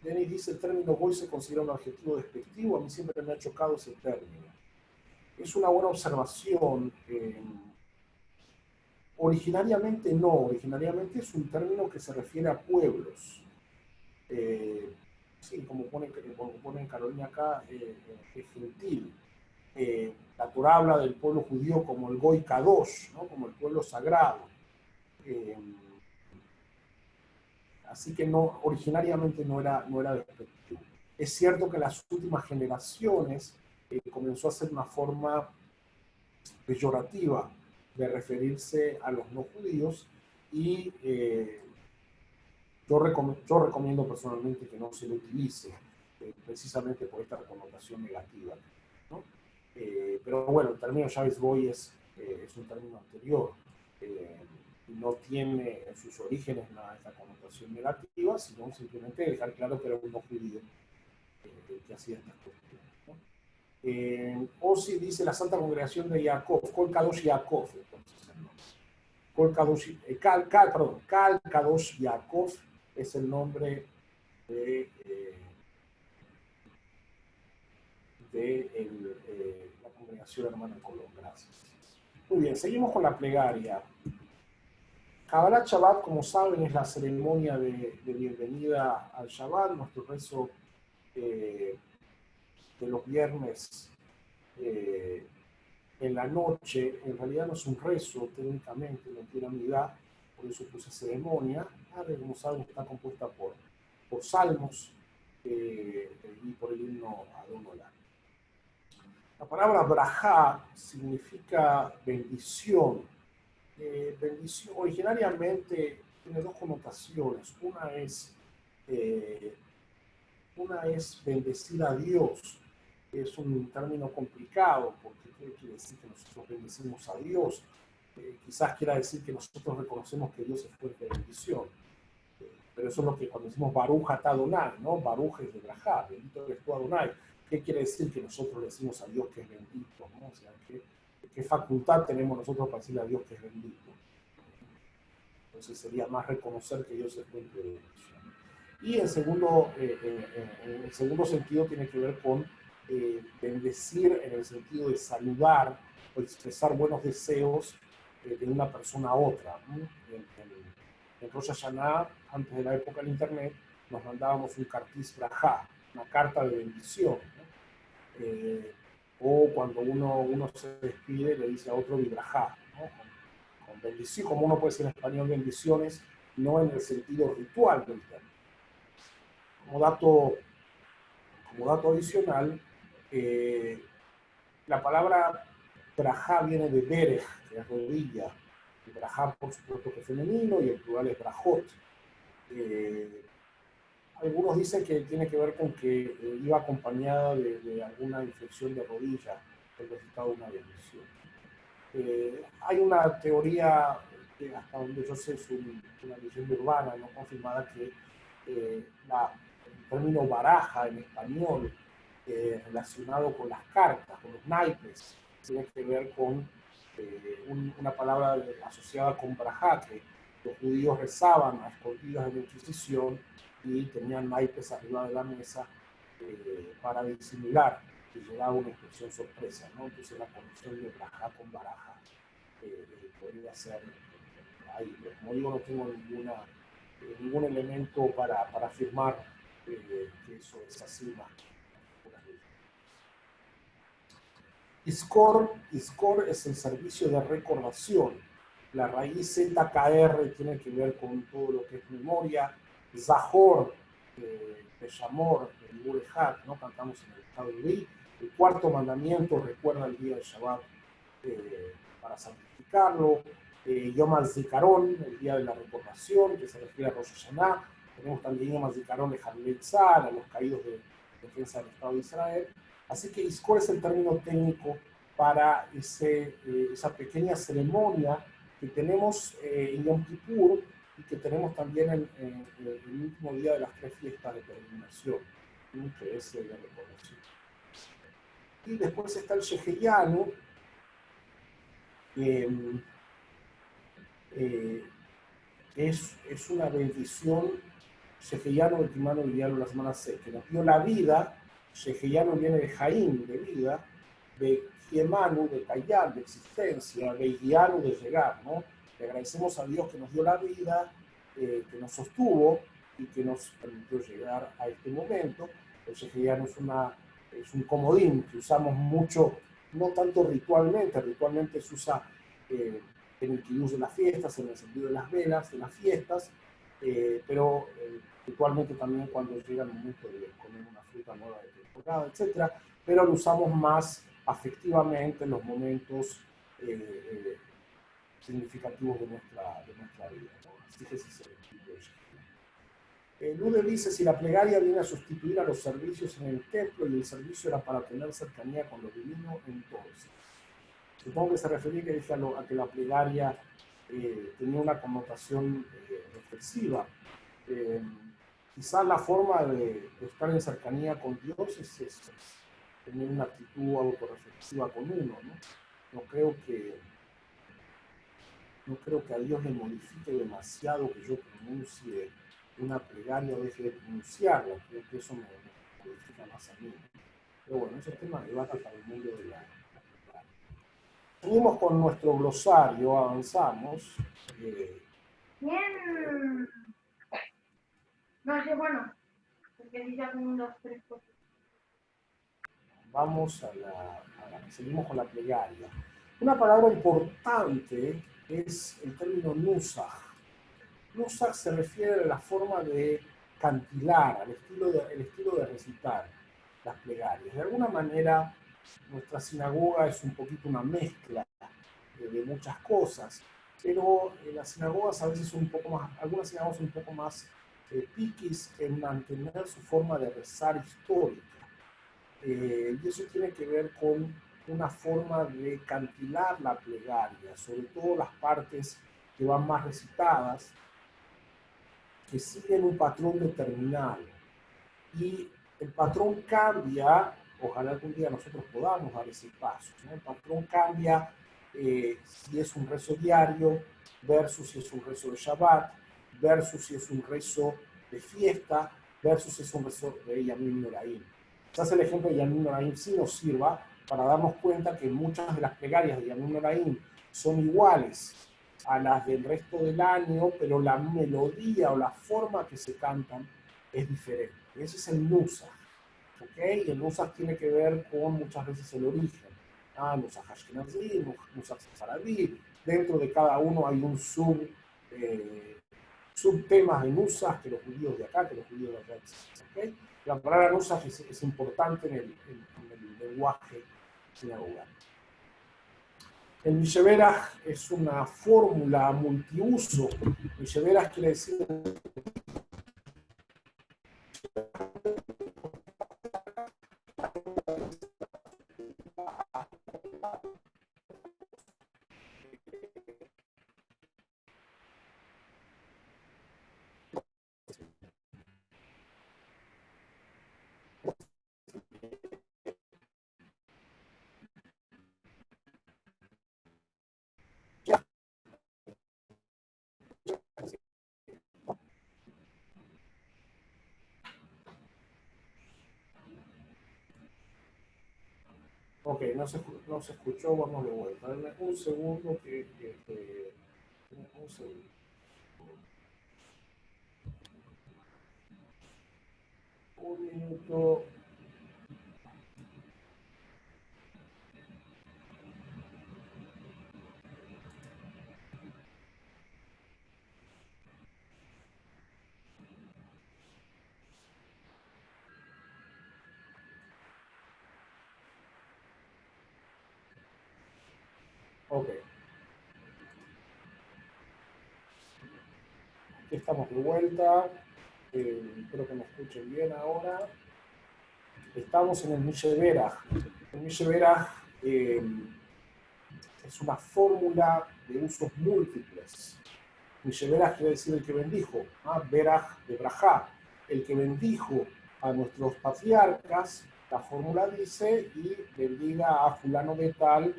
Denis dice, el término goy se considera un adjetivo despectivo, a mí siempre me ha chocado ese término. Es una buena observación. Originariamente no, originariamente es un término que se refiere a pueblos. Sí, como pone en Carolina acá, es gentil. La Torá habla del pueblo judío como el Goy Kadosh, ¿no? Como el pueblo sagrado. Así que no, originariamente no era despectivo. Es cierto que en las últimas generaciones comenzó a ser una forma peyorativa de referirse a los no judíos, y yo recomiendo personalmente que no se lo utilice, precisamente por esta connotación negativa, ¿no? Pero bueno, el término Shabbos Goy es un término anterior, no tiene en sus orígenes esta connotación negativa, sino simplemente dejar claro que era un no judío que hacía estas cuestiones, ¿no? Osi dice la Santa Congregación de Jacob, Kol Kadosh Yaakov, entonces, ¿no? Kol Kadosh, Kal Kadosh Yaakov es el nombre de la Congregación Hermana Colón. Gracias. Muy bien, seguimos con la plegaria. Kabbalat Shabbat, como saben, es la ceremonia de bienvenida al Shabbat, nuestro rezo de los viernes en la noche. En realidad no es un rezo técnicamente, no tiene unidad, por eso puse ceremonia. Como saben, está compuesta por salmos y por el himno Adon Olam. La palabra brajá significa bendición. Bendición originariamente tiene 2 connotaciones. Una es bendecir a Dios. es un término complicado, porque ¿qué quiere decir que nosotros bendecimos a Dios? Quizás quiera decir que nosotros reconocemos que Dios es fuente de bendición. Pero eso es lo que cuando decimos Baruch atah Adonai, ¿no? Baruch es de Brajá, bendito eres tú Adonai. ¿Qué quiere decir que nosotros le decimos a Dios que es bendito, ¿no? O sea, ¿qué facultad tenemos nosotros para decirle a Dios que es bendito? Entonces sería más reconocer que Dios es fuente de bendición. Y el segundo sentido tiene que ver con bendecir en el sentido de saludar o expresar buenos deseos de una persona a otra, ¿no? En Rosh Hashanah, antes de la época del Internet, nos mandábamos un cartis brajá, una carta de bendición, ¿no? O cuando uno se despide, le dice a otro vibrajá, ¿no? Con bendición, como uno puede decir en español bendiciones, no en el sentido ritual del término. Como dato adicional, la palabra brajá viene de berej, que es rodilla. El brajá, por supuesto, que es femenino y el plural es brajot. Algunos dicen que tiene que ver con que iba acompañada de alguna infección de rodilla, el resultado de una bendición. Hay una teoría que hasta donde yo sé es una leyenda urbana no confirmada que el término baraja en español relacionado con las cartas, con los naipes, tiene que ver con una palabra asociada con brajá, que los judíos rezaban a escondidas en la Inquisición y tenían naipes arriba de la mesa para disimular que llegaba una inspección sorpresa, ¿no? Entonces la conexión de brajá con baraja podría ser ahí. Pero como digo, no tengo ningún elemento para afirmar que eso es así más. ISCOR es el servicio de recordación. La raíz ZKR tiene que ver con todo lo que es memoria. Zahor, Peshamor, el Burejat, ¿no? Cantamos en el estado de Uri. El cuarto mandamiento recuerda el día de Shabbat para santificarlo. Yom HaZikaron, el día de la recordación, que se refiere a Rosh Hashanah. Tenemos también Yom HaZikaron de Harlei Tzahal, a los caídos de defensa del Estado de Israel. Así que ISCOR es el término técnico para esa pequeña ceremonia que tenemos en Yom Kippur y que tenemos también en el último día de las 3 fiestas de peregrinación, que es el de recordación. Y después está el Sheheyanu, es una bendición. Sheheyanu, el Timano Viviano, la semana 6, que nos dio la vida. Sheheyanu viene de Jaim, de vida, de Kiemanu, de Kayam, de existencia, de Guianu, de llegar, ¿no? Le agradecemos a Dios que nos dio la vida, que nos sostuvo y que nos permitió llegar a este momento. El Sheheyanu es un comodín que usamos mucho, no tanto ritualmente se usa en el kiddush de las fiestas, en el encendido de las velas de las fiestas, pero ritualmente también cuando llega el momento de comer una fruta nueva de temporada, etc. Pero lo usamos más afectivamente en los momentos significativos de nuestra vida, ¿no? Así que ese es el tipo de Lude dice, si la plegaria viene a sustituir a los servicios en el templo y el servicio era para tener cercanía con lo divino, entonces. Supongo que se refería que dije a que la plegaria tenía una connotación reflexiva. Quizás la forma de estar en cercanía con Dios es tener una actitud autorreflexiva con uno, ¿no? No creo que a Dios le modifique demasiado que yo pronuncie una plegaria o deje de pronunciarla. Creo que eso me modifica más a mí. Pero bueno, ese tema de debate para el mundo de la... Seguimos con nuestro glosario, avanzamos. Bien. No sé, bueno, porque ya con 2, 3 cosas. Vamos seguimos con la plegaria. Una palabra importante es el término nusach. Nusach se refiere a la forma de cantilar, el estilo de recitar las plegarias. De alguna manera, nuestra sinagoga es un poquito una mezcla de muchas cosas, pero las sinagogas a veces son un poco más, algunas sinagogas son un poco más piquis en mantener su forma de rezar histórica. y eso tiene que ver con una forma de cantilar la plegaria, sobre todo las partes que van más recitadas, que siguen un patrón determinado. Y el patrón cambia, ojalá algún día nosotros podamos dar ese paso, ¿no? El patrón cambia si es un rezo diario versus si es un rezo de Shabbat, versus si es un rezo de fiesta, versus si es un rezo de Yamim Noraim. Quizás el ejemplo de Yamim Noraim sí nos sirva para darnos cuenta que muchas de las plegarias de Yamim Noraim son iguales a las del resto del año, pero la melodía o la forma que se cantan es diferente. Ese es el Nusach, ¿ok? Y el Nusach tiene que ver con muchas veces el origen. Nusach Ashkenazí, Nusach Sefaradí. Dentro de cada uno hay un subtemas de Nusach, que los judíos de acá, que los judíos de allá, ¿ok? La palabra Nusach es importante en el lenguaje sinagogal. El Misheberach es una fórmula multiuso. Misheberach quiere decir ok, no se escuchó, vamos de vuelta. Dame un segundo un segundo. Un minuto. Ok. Aquí estamos de vuelta. Espero que me escuchen bien ahora. Estamos en el Misheberach. El Misheberach es una fórmula de usos múltiples. Misheberach quiere decir el que bendijo, Berach de Brajá, el que bendijo a nuestros patriarcas, la fórmula dice, y bendiga a fulano de tal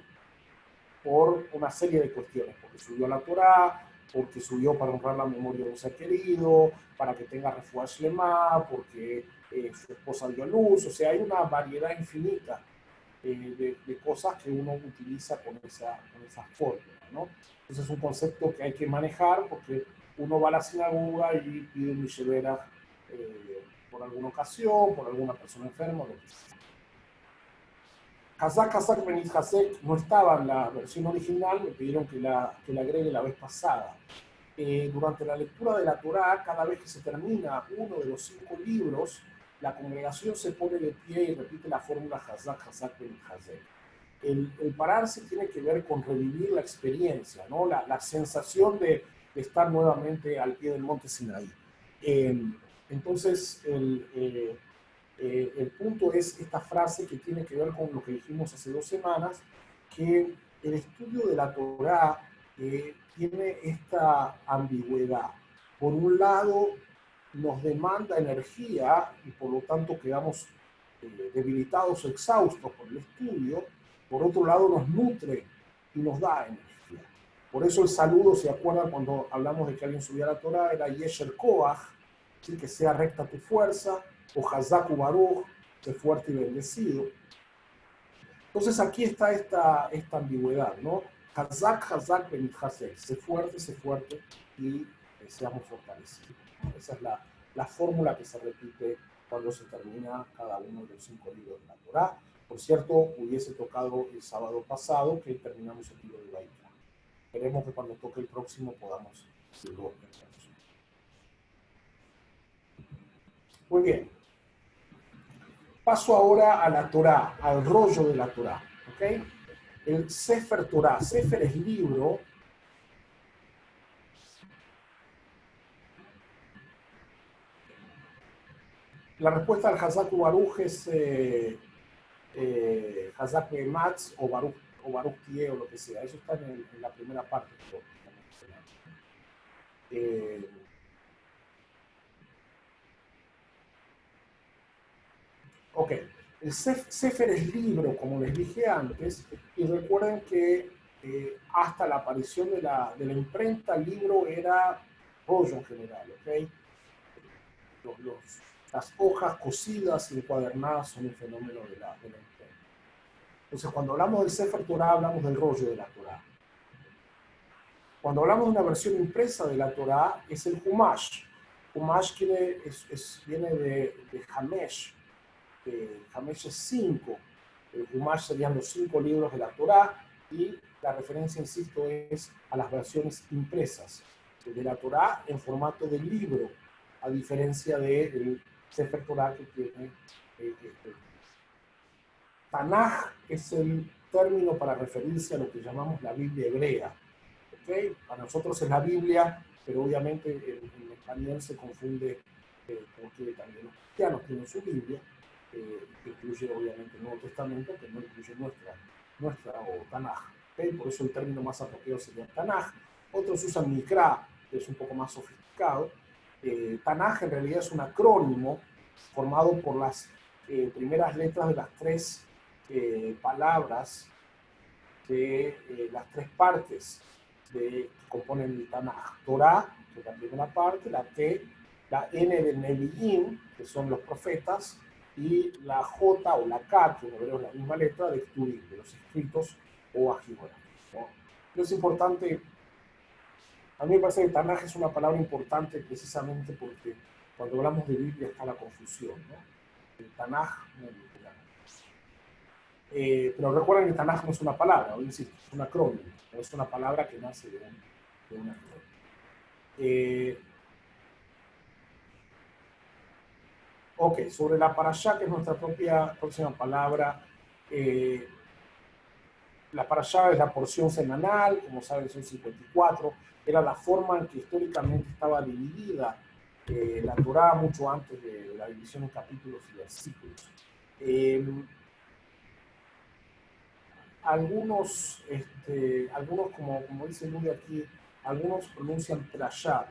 por una serie de cuestiones, porque subió la Torá, porque subió para honrar la memoria de un ser querido, para que tenga refuah shlema, porque su esposa dio a luz, o sea, hay una variedad infinita de cosas que uno utiliza con esa fórmula, ¿no? Entonces es un concepto que hay que manejar porque uno va a la sinagoga y pide un Misheberach por alguna ocasión, por alguna persona enferma, lo que sea. Hazak Benit Hasek no estaba en la versión original, me pidieron que la agregue la vez pasada. Durante la lectura de la Torá, cada vez que se termina uno de los 5 libros, la congregación se pone de pie y repite la fórmula Hazak Benit Hasek. El pararse tiene que ver con revivir la experiencia, ¿no? La sensación de estar nuevamente al pie del monte Sinaí. Entonces, el punto es esta frase que tiene que ver con lo que dijimos hace 2 semanas, que el estudio de la Torá tiene esta ambigüedad. Por un lado, nos demanda energía y por lo tanto quedamos debilitados o exhaustos por el estudio. Por otro lado, nos nutre y nos da energía. Por eso el saludo, ¿se acuerdan cuando hablamos de que alguien subía la Torá? Era Yesher Koach, ¿sí? Que sea recta tu fuerza, o Hazaku Baruch, sé fuerte y bendecido. Entonces aquí está esta ambigüedad, ¿no? Hazak, Benit Hasek, sé fuerte y seamos fortalecidos. Esa es la fórmula que se repite cuando se termina cada uno de los 5 libros de la Torá. Por cierto, hubiese tocado el sábado pasado que terminamos el libro de Baikra. Esperemos que cuando toque el próximo podamos decirlo. Muy bien. Paso ahora a la Torá, al rollo de la Torá. ¿Okay? El Sefer Torá. Sefer es libro. La respuesta al Hazaku Baruj es Hazak Matz o Baruch Tie o lo que sea. Eso está en la primera parte. Ok, el Sefer es libro, como les dije antes, y recuerden que hasta la aparición de la imprenta, el libro era rollo en general, ¿ok? Las hojas cosidas y encuadernadas son un fenómeno de la imprenta. Entonces, cuando hablamos del Sefer Torah, hablamos del rollo de la Torah. Cuando hablamos de una versión impresa de la Torah, es el Humash. Humash viene de Hamesh. Hamesh es 5. El Humash serían los 5 libros de la Torah, y la referencia, insisto, es a las versiones impresas de la Torah en formato de libro, a diferencia del Sefer Torah que tiene Tanaj. Es el término para referirse a lo que llamamos la Biblia hebrea. ¿Okay? Para nosotros es la Biblia, pero obviamente en español se confunde porque también los cristianos tienen su Biblia, que incluye obviamente el Nuevo Testamento, que no incluye nuestra o Tanaj. ¿Okay? Por eso el término más apropiado sería Tanaj. Otros usan Mikra, que es un poco más sofisticado. Tanaj en realidad es un acrónimo formado por las primeras letras de las 3 palabras de las 3 partes que componen el Tanaj. Torah, que es la primera parte, la T, la N de Nevi'im, que son los profetas, y la J o la K, que en hebreo es la misma letra, de Ketuvim, de los escritos o Ajibora, ¿no? Pero es importante, a mí me parece que Tanaj es una palabra importante precisamente porque cuando hablamos de Biblia está la confusión, ¿no? El Tanaj, pero recuerden que Tanaj no es una palabra, insisto, es un acrónimo, no es una palabra que nace de un acrónimo. Ok, sobre la parashá, que es nuestra próxima palabra, la parashá es la porción semanal, como saben son 54, era la forma en que históricamente estaba dividida la Torá mucho antes de la división en capítulos y versículos. Algunos como dice Luli aquí, algunos pronuncian perashá,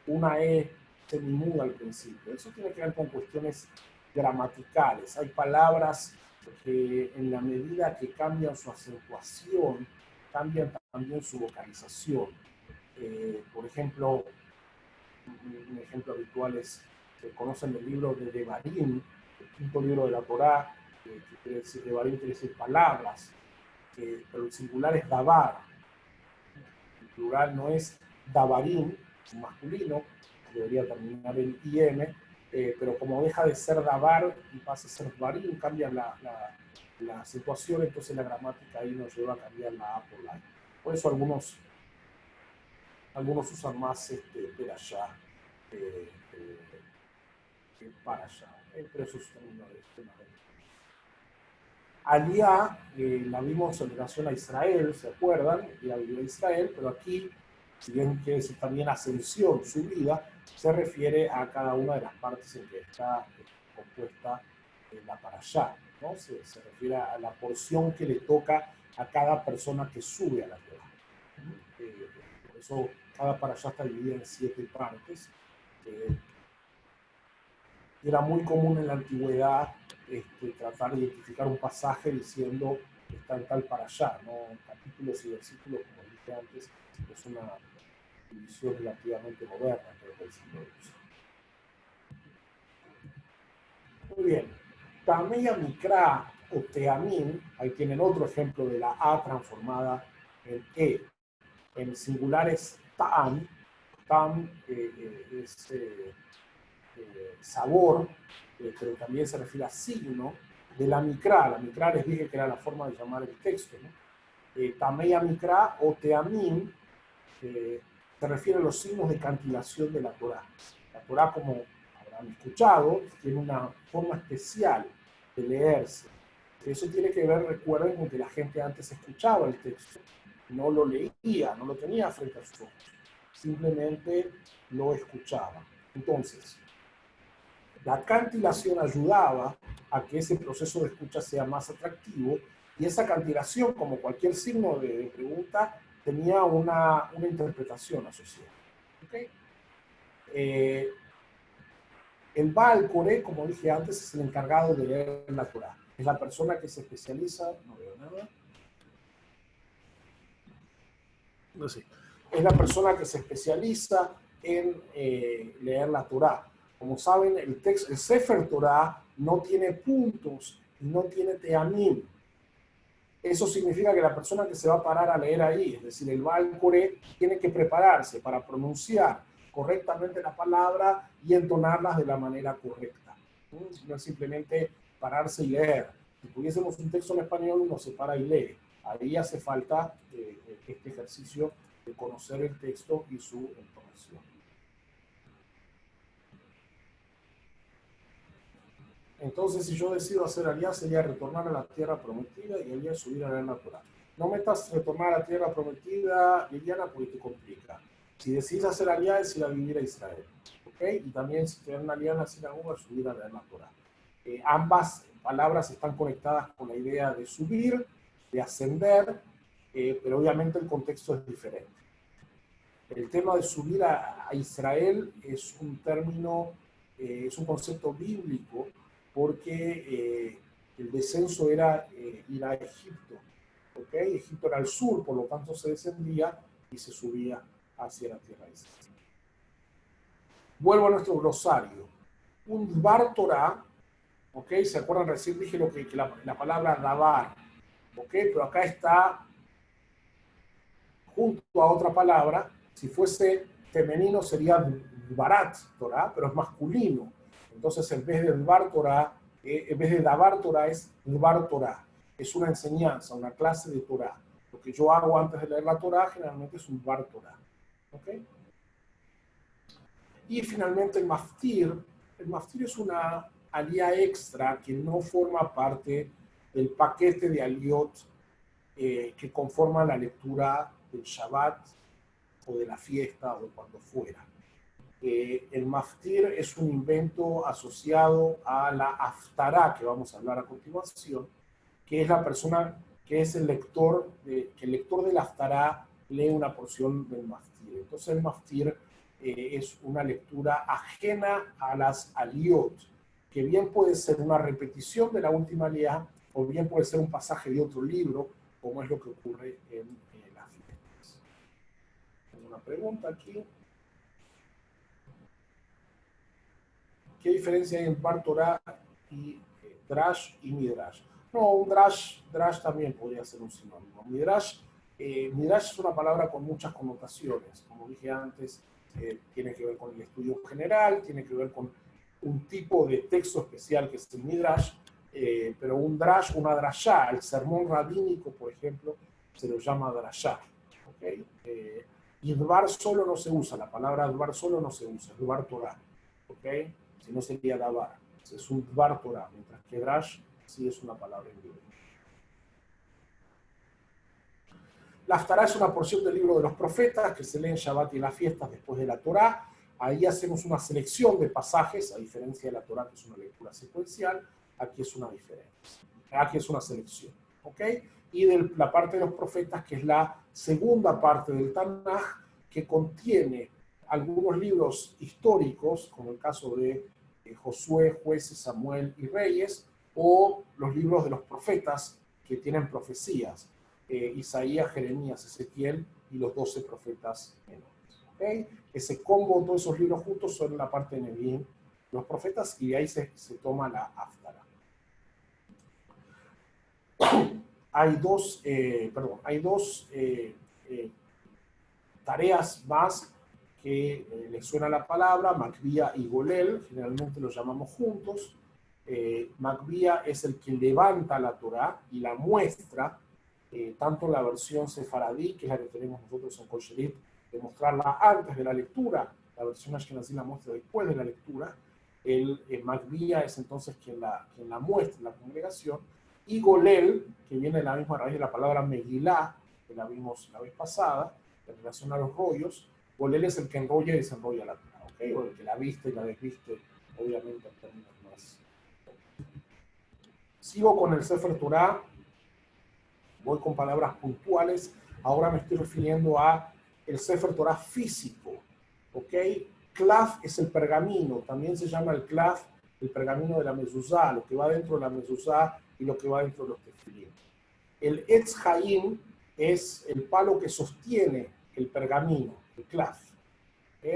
una E semimuda al principio. Eso tiene que ver con cuestiones gramaticales. Hay palabras que en la medida que cambian su acentuación, cambian también su vocalización. Por ejemplo, un ejemplo habitual es, se conocen el libro de Devarim, el quinto libro de la Torá, que quiere decir, Devarim quiere decir palabras, pero el singular es Davar, el plural no es Davarim, masculino, debería terminar en IM, pero como deja de ser Davar y pasa a ser Varim, cambia la situación, entonces la gramática ahí nos lleva a cambiar la A por la I. Por eso algunos usan más perashá que parashá, pero eso es un tema de Aliyá, la vimos en relación a Israel, ¿se acuerdan? La vivió Israel, pero aquí, si bien quiere decir también ascensión, subida, se refiere a cada una de las partes en que está compuesta la parashá, ¿no? Se refiere a la porción que le toca a cada persona que sube a la Torá. Por eso cada parashá está dividida en 7 partes. Era muy común en la antigüedad tratar de identificar un pasaje diciendo que está en tal parashá, ¿no? Capítulos y versículos, como dije antes, es una división relativamente moderna, creo que el siglo XII. Muy bien. Tameya Mikra o Teamim, ahí tienen otro ejemplo de la A transformada en E. En el singular es Ta'am. Ta'am es sabor, pero también se refiere a signo de la Mikra. La Mikra les dije que era la forma de llamar el texto, ¿no? Tameya Mikra o Teamim se refiere a los signos de cantilación de la Torá. La Torá, como habrán escuchado, tiene una forma especial de leerse. Eso tiene que ver, recuerden, con que la gente antes escuchaba el texto, no lo leía, no lo tenía frente a sus ojos, simplemente lo escuchaba. Entonces, La cantilación ayudaba a que ese proceso de escucha sea más atractivo, y esa cantilación, como cualquier signo de pregunta, tenía una interpretación asociada. ¿Okay? El Baal Coré, como dije antes, es el encargado de leer la Torá. Es la persona que se especializa, no veo nada, no sé, es la persona que se especializa en leer la Torá. Como saben, el Sefer Torá no tiene puntos y no tiene teamim. Eso significa que la persona que se va a parar a leer ahí, es decir, el Baal Coré, tiene que prepararse para pronunciar correctamente la palabra y entonarlas de la manera correcta. No es simplemente pararse y leer. Si tuviésemos un texto en español, uno se para y lee. Ahí hace falta este ejercicio de conocer el texto y su entonación. Entonces, si yo decido hacer aliyá, sería retornar a la tierra prometida y aliyá subir a la natural. No metas retornar a la tierra prometida, Liliana, porque te complica. Si decides hacer aliyá, es ir a vivir a Israel. ¿Okay? Y también si te dan una aliyá en la sinagoga, subir a la natural. Ambas palabras están conectadas con la idea de subir, de ascender, pero obviamente el contexto es diferente. El tema de subir a Israel es un término, es un concepto bíblico, porque el descenso era ir a Egipto. ¿Okay? Egipto era al sur, por lo tanto se descendía y se subía hacia la tierra de Israel. Vuelvo a nuestro glosario. Un Dvar Torah, ¿okay? ¿Se acuerdan? Recién dije que la palabra Davar, ¿okay? Pero acá está junto a otra palabra. Si fuese femenino sería Dvarat Torah, pero es masculino. Entonces en vez de Dvar Torah, en vez de Davar Torah es Dvar Torah. Es una enseñanza, una clase de Torah. Lo que yo hago antes de leer la Torah generalmente es un Dvar Torah. ¿Okay? Y finalmente el Maftir. El Maftir es una aliyá extra que no forma parte del paquete de aliyot que conforman la lectura del Shabbat o de la fiesta o cuando fuera. El Maftir es un invento asociado a la Haftará, que vamos a hablar a continuación, que es la persona que es el lector, que el lector del Haftará lee una porción del Maftir. Entonces el Maftir es una lectura ajena a las aliyot, que bien puede ser una repetición de la última aliyá, o bien puede ser un pasaje de otro libro, como es lo que ocurre en las fiestas. Tengo una pregunta aquí. ¿Qué diferencia hay en Bar Torah y Drash y Midrash? No, un Drash también podría ser un sinónimo. Midrash es una palabra con muchas connotaciones. Como dije antes, tiene que ver con el estudio general, tiene que ver con un tipo de texto especial que es el Midrash, pero un Drash, una Drashá, el sermón rabínico, por ejemplo, se lo llama Drashá. ¿Okay? Y Dvar solo no se usa, la palabra Dvar solo no se usa, es Dvar Torah. ¿Okay? Si no sería Davar, es un Dvar Torah, mientras que Drash sí es una palabra en griego. La Haftará es una porción del libro de los profetas que se lee en Shabbat y en las fiestas después de la Torá. Ahí hacemos una selección de pasajes, a diferencia de la Torá, que es una lectura secuencial, aquí es una diferencia. Aquí es una selección. ¿Ok? Y de la parte de los profetas, que es la segunda parte del Tanaj, que contiene algunos libros históricos, como el caso de Josué, Jueces, Samuel y Reyes, o los libros de los profetas que tienen profecías, Isaías, Jeremías, Ezequiel y los 12 profetas menores. ¿Okay? Ese combo, todos esos libros juntos son la parte de Nevi'im, los profetas, y de ahí se toma la Haftará. Hay dos tareas más que les suena la palabra, Macbía y Golel, generalmente los llamamos juntos. Macbía es el que levanta la Torá y la muestra, tanto la versión sefaradí, que es la que tenemos nosotros en Kosherit, de mostrarla antes de la lectura, la versión ashkenazí la muestra después de la lectura. El Macbía es entonces quien la muestra en la congregación, y Golel, que viene de la misma raíz de la palabra Megilá, que la vimos la vez pasada, en relación a los rollos. Golel es el que enrolla y desenrolla la Torá, ¿okay? O el que la viste y la desviste obviamente en términos más. Sigo con el Sefer Torah, voy con palabras puntuales, ahora me estoy refiriendo a el Sefer Torah físico, ¿ok? Klaf es el pergamino, también se llama el Klaf, el pergamino de la mezuzá, lo que va dentro de la mezuzá y lo que va dentro de los tefilín. El Etz Haim es el palo que sostiene el pergamino, el Klaf.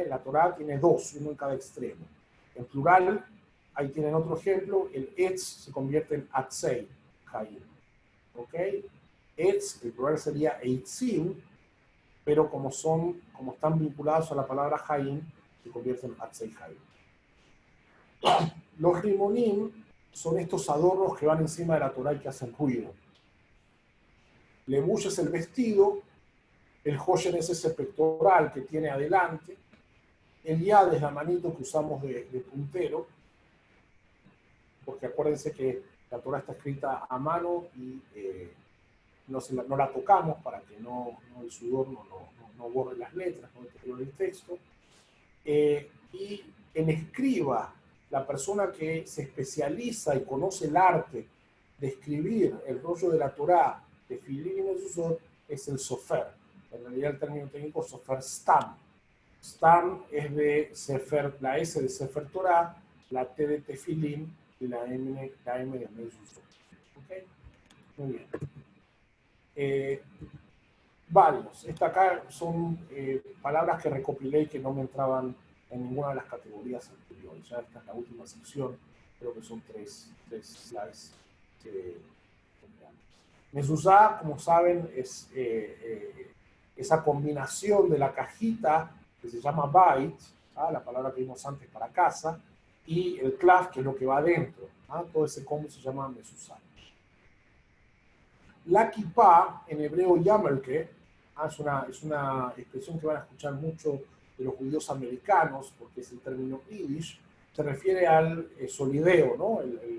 La Torah tiene dos, uno en cada extremo. En plural, ahí tienen otro ejemplo, el Etz se convierte en Atzei Haim. ¿Ok? Etz, el plural sería Eitzim, pero como están vinculados a la palabra Haim, se convierten en Atzei Haim. Los rimonim son estos adornos que van encima de la Torah y que hacen ruido. Lebush es el vestido, el Hoshen es ese pectoral que tiene adelante, el Yad es la manito que usamos de puntero, porque acuérdense que la Torah está escrita a mano y no la tocamos para que el sudor no borre las letras, no deteriore el texto. Y el escriba, la persona que se especializa y conoce el arte de escribir el rollo de la Torah, de Filín y Mezuzot, es el sofer. En realidad el término técnico es sofer stam. Stam es de Sefer, la S de Sefer Torah, la T de Tefilín y la M de Mezuzot. ¿Okay? Muy bien. Varios. Esta acá son palabras que recopilé y que no me entraban en ninguna de las categorías anteriores. Ya esta es la última sección, creo que son tres slides. Mezuzá, como saben, es esa combinación de la cajita que se llama bait, la palabra que vimos antes para casa, y el klaf, que es lo que va adentro. Todo ese combo se llama mezuzá. La kippah, en hebreo yamelke, es una expresión que van a escuchar mucho de los judíos americanos, porque es el término yiddish, se refiere al solideo, ¿no? El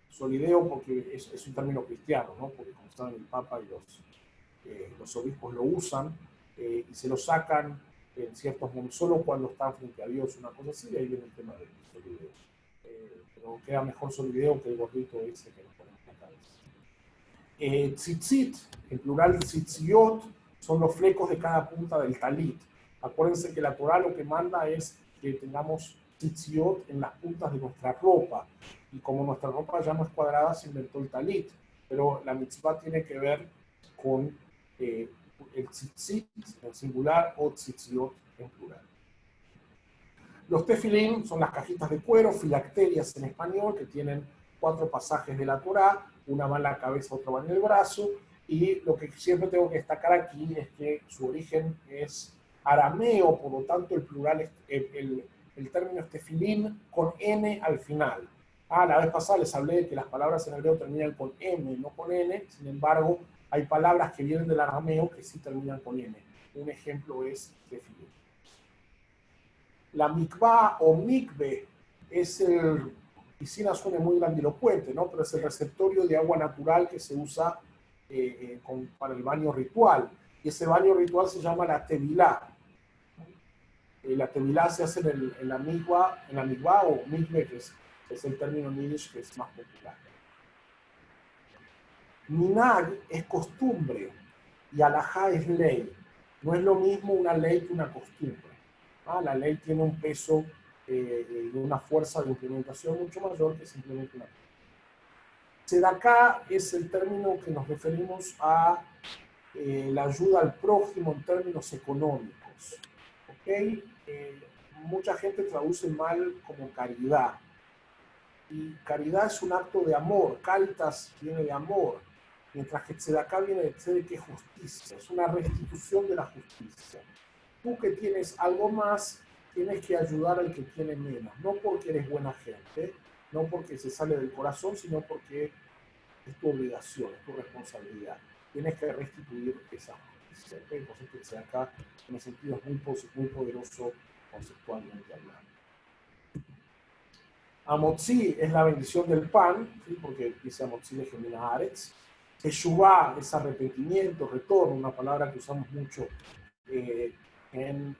solideo porque es un término cristiano, ¿no? Porque como saben el Papa y los obispos lo usan y se lo sacan en ciertos momentos, solo cuando están frente a Dios, una cosa así, y ahí viene el tema del solideo. Pero queda mejor solideo que el gorrito ese que nos ponemos en la cabeza. Tzitzit, en plural tzitziot, son los flecos de cada punta del talit. Acuérdense que la Torah lo que manda es que tengamos tzitziot en las puntas de nuestra ropa. Y como nuestra ropa ya no es cuadrada, se inventó el talit. Pero la mitzvah tiene que ver con el tzitzit en singular o tzitziot en plural. Los tefilín son las cajitas de cuero, filacterias en español, que tienen 4 pasajes de la Torah, una va en la cabeza, otra va en el brazo, y lo que siempre tengo que destacar aquí es que su origen es arameo, por lo tanto el plural, el término es tefilín con N al final. La vez pasada les hablé de que las palabras en hebreo terminan con M, no con N, sin embargo, hay palabras que vienen del arameo que sí terminan con N. Un ejemplo es tefilín. La mikvah o mikve es piscina suena muy grandilocuente, ¿no? Pero es el receptorio de agua natural que se usa para el baño ritual. Y ese baño ritual se llama la tevilá. La tevilá se hace en la mikvah o mikve, que es el término en yiddish que es más popular. Minag es costumbre y alajá es ley. No es lo mismo una ley que una costumbre. La ley tiene un peso y una fuerza de implementación mucho mayor que simplemente una. Tzedaká es el término que nos referimos a la ayuda al prójimo en términos económicos. ¿Okay? Mucha gente traduce mal como caridad. Y caridad es un acto de amor. Caritas viene de amor. Mientras que tzedaká viene de tzedek, que es justicia. Es una restitución de la justicia. Tú que tienes algo más, tienes que ayudar al que tiene menos. No porque eres buena gente, no porque se sale del corazón, sino porque es tu obligación, es tu responsabilidad. Tienes que restituir esa justicia. El concepto que se da acá, en el sentido, es muy poderoso conceptualmente hablando. Amotzi es la bendición del pan, ¿sí? Porque dice Amotzi de Gemina Aretz. Teshuvá es arrepentimiento, retorno, una palabra que usamos mucho en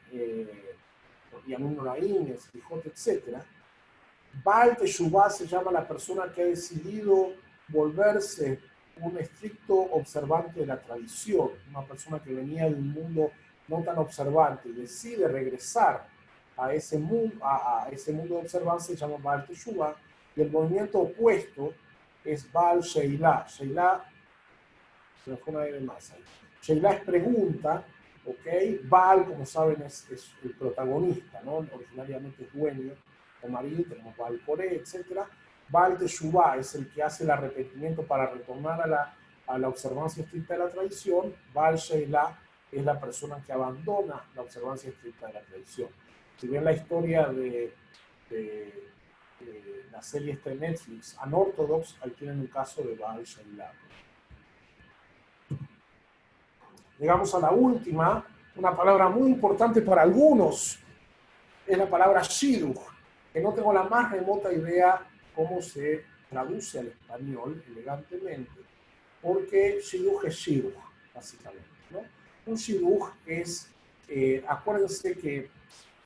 Yamin Noraim, el Selijot, etc. Baal Teshuvah se llama la persona que ha decidido volverse un estricto observante de la tradición, una persona que venía de un mundo no tan observante y decide regresar a ese mundo de observancia, se llama Baal Teshuvah, y el movimiento opuesto es Baal Sheilá. Sheilá, se me fue una vez más ahí. Sheilá es pregunta, ¿ok? Baal, como saben, es el protagonista, ¿no? Originariamente es dueño o marido, tenemos Baal Coré, etc. Baal Teshuvah es el que hace el arrepentimiento para retornar a la observancia estricta de la tradición. Baal Sheilá es la persona que abandona la observancia estricta de la tradición. Si ven la historia de la serie esta de Netflix, Unorthodox, ahí tienen un caso de Baal Sheilá. Llegamos a la última, una palabra muy importante para algunos, es la palabra shidduch, que no tengo la más remota idea cómo se traduce al español elegantemente, porque shidduch es shidduch, básicamente, ¿no? Un shidduch es, acuérdense que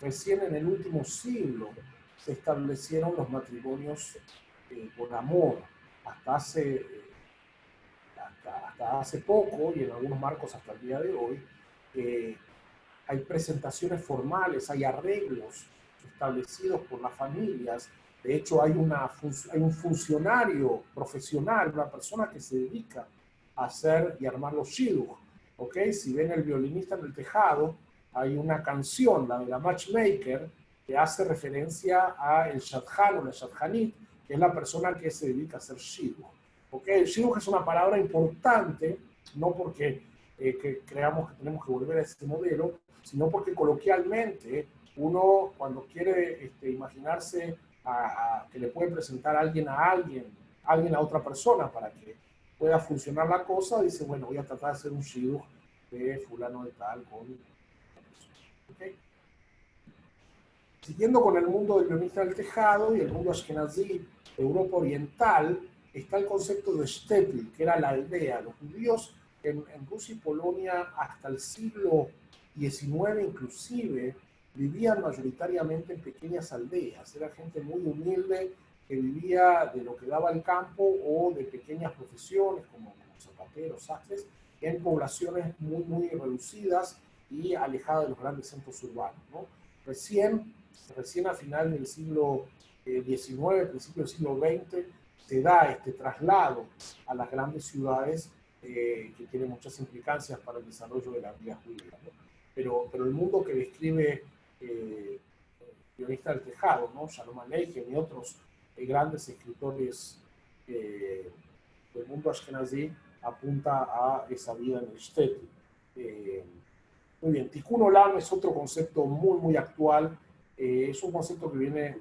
recién en el último siglo se establecieron los matrimonios por amor, hasta hace poco, y en algunos marcos hasta el día de hoy, hay presentaciones formales, hay arreglos establecidos por las familias. De hecho, hay un funcionario profesional, una persona que se dedica a hacer y armar los shidduch. ¿Okay? Si ven El violinista en el tejado, hay una canción, la de la Matchmaker, que hace referencia a el shadchan o la shadchanit, que es la persona que se dedica a hacer shidduch. ¿Okay? El shidduch es una palabra importante, no porque que creamos que tenemos que volver a ese modelo, sino porque coloquialmente uno cuando quiere imaginarse que le puede presentar a alguien a otra persona para que pueda funcionar la cosa, dice, bueno, voy a tratar de hacer un shidduch de fulano de tal con esta persona. ¿Okay? Siguiendo con el mundo del violinista del tejado y el mundo ashkenazí, Europa Oriental, está el concepto de shtetl, que era la aldea. Los judíos en Rusia y Polonia hasta el siglo XIX inclusive vivían mayoritariamente en pequeñas aldeas. Era gente muy humilde que vivía de lo que daba el campo o de pequeñas profesiones como zapateros, sastres, en poblaciones muy, muy reducidas y alejadas de los grandes centros urbanos, ¿no? Recién a final del siglo XIX, principio del siglo XX, se da este traslado a las grandes ciudades que tiene muchas implicancias para el desarrollo de la vida judía, ¿no? Pero el mundo que describe el guionista del tejado, ¿no? Shalom Aleichem y otros grandes escritores del mundo ashkenazí, apunta a esa vida en el shtetl. Muy bien, Tikkun Olam es otro concepto muy, muy actual. Es un concepto que viene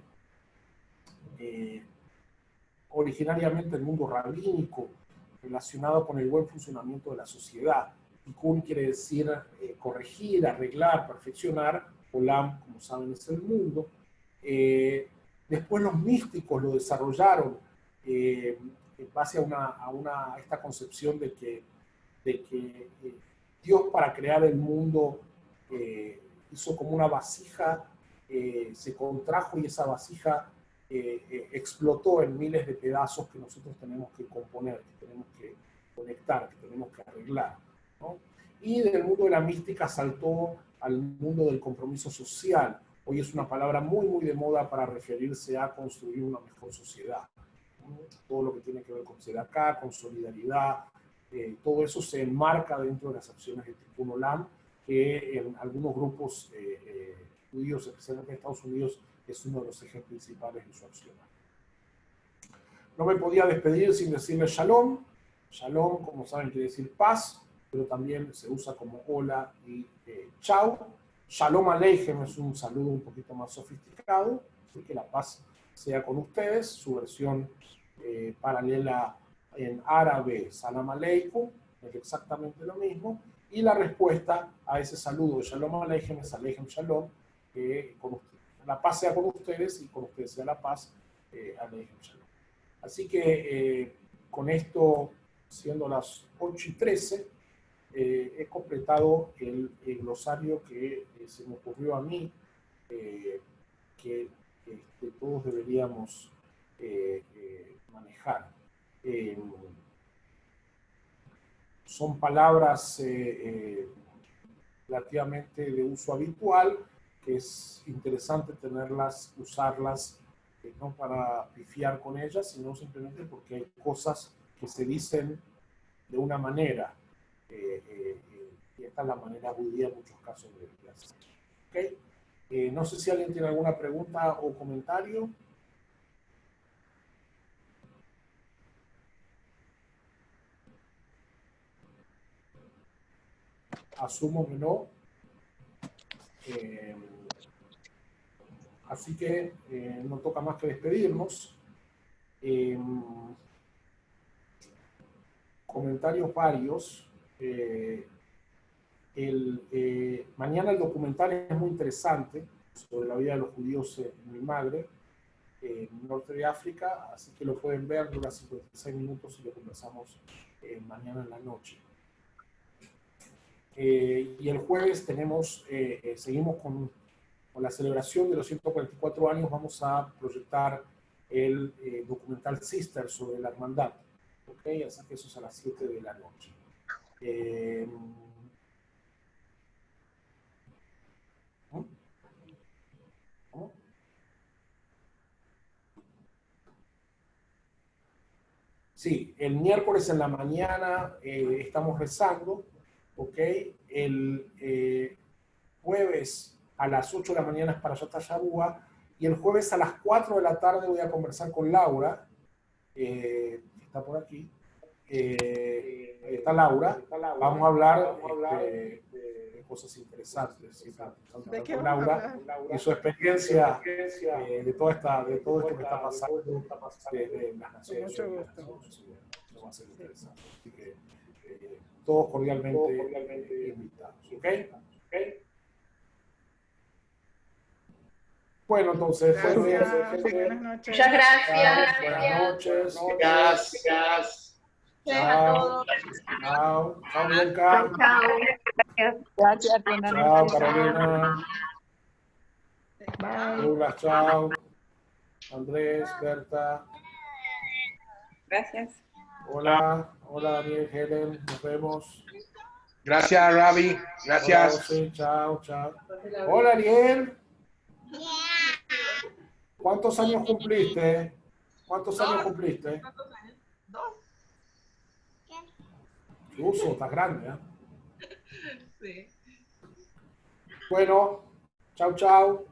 originariamente del mundo rabínico, relacionado con el buen funcionamiento de la sociedad. Tikkun quiere decir corregir, arreglar, perfeccionar. Olam, como saben, es el mundo. Después los místicos lo desarrollaron en base a esta concepción de que Dios, para crear el mundo, hizo como una vasija, se contrajo y esa vasija explotó en miles de pedazos que nosotros tenemos que componer, que tenemos que conectar, que tenemos que arreglar, ¿no? Y del mundo de la mística saltó al mundo del compromiso social. Hoy es una palabra muy, muy de moda para referirse a construir una mejor sociedad, ¿no? Todo lo que tiene que ver con tzedakah, con solidaridad, todo eso se enmarca dentro de las acciones de Tikkun Olam, que en algunos grupos judíos, especialmente en Estados Unidos, es uno de los ejes principales de su acción. No me podía despedir sin decirle shalom. Shalom, como saben, quiere decir paz, pero también se usa como hola y chao. Shalom Aleichem es un saludo un poquito más sofisticado, así que la paz sea con ustedes. Su versión paralela en árabe, salam aleikum, es exactamente lo mismo. Y la respuesta a ese saludo de shalom aleichem es aleichem shalom, la paz sea con ustedes y con ustedes sea la paz, aleichem shalom. Así que con esto, siendo las 8:13, he completado el glosario que se me ocurrió a mí que todos deberíamos manejar. Son palabras relativamente de uso habitual, que es interesante tenerlas, usarlas, no para pifiar con ellas, sino simplemente porque hay cosas que se dicen de una manera, y esta es la manera judía en muchos casos de hacer. ¿Okay? No sé si alguien tiene alguna pregunta o comentario. Asumo que no. Así que no toca más que despedirnos. Comentarios varios. Mañana el documental es muy interesante sobre la vida de los judíos en mi madre, en el norte de África, así que lo pueden ver, dura 56 minutos y lo conversamos mañana en la noche. Y el jueves seguimos con la celebración de los 144 años, vamos a proyectar el documental Sister sobre la hermandad. ¿Okay? Así que eso es a las 7 de la noche. ¿Cómo? Sí, el miércoles en la mañana estamos rezando, ¿ok? El jueves a las 8 de la mañana es para Yatayabúa, y el jueves a las 4 de la tarde voy a conversar con Laura, que está por aquí. Está Laura, vamos a hablar de cosas interesantes, ¿De qué con vamos a Laura hablar? y su experiencia de todo esto que está pasando de las Con Naciones mucho Unidas. gusto. Eso va a ser interesante. Así que todos cordialmente invitados. ¿Okay? Bueno, entonces, Gracias. Buenas noches. Muchas gracias. buenas noches. Gracias. A todos. Chao, chao, Bianca. Gracias, buenas Chao, noches. Carolina. Bye. Douglas, chao. Andrés, Berta. Gracias. Hola, Daniel, Helen, nos vemos. Gracias, Ravi. Hola, Gracias. José, chao. Hola, Ariel. ¿Cuántos años cumpliste? ¿Cuántos años cumpliste? 2. Uso, estás grande, ¿eh? Sí. Bueno, chao.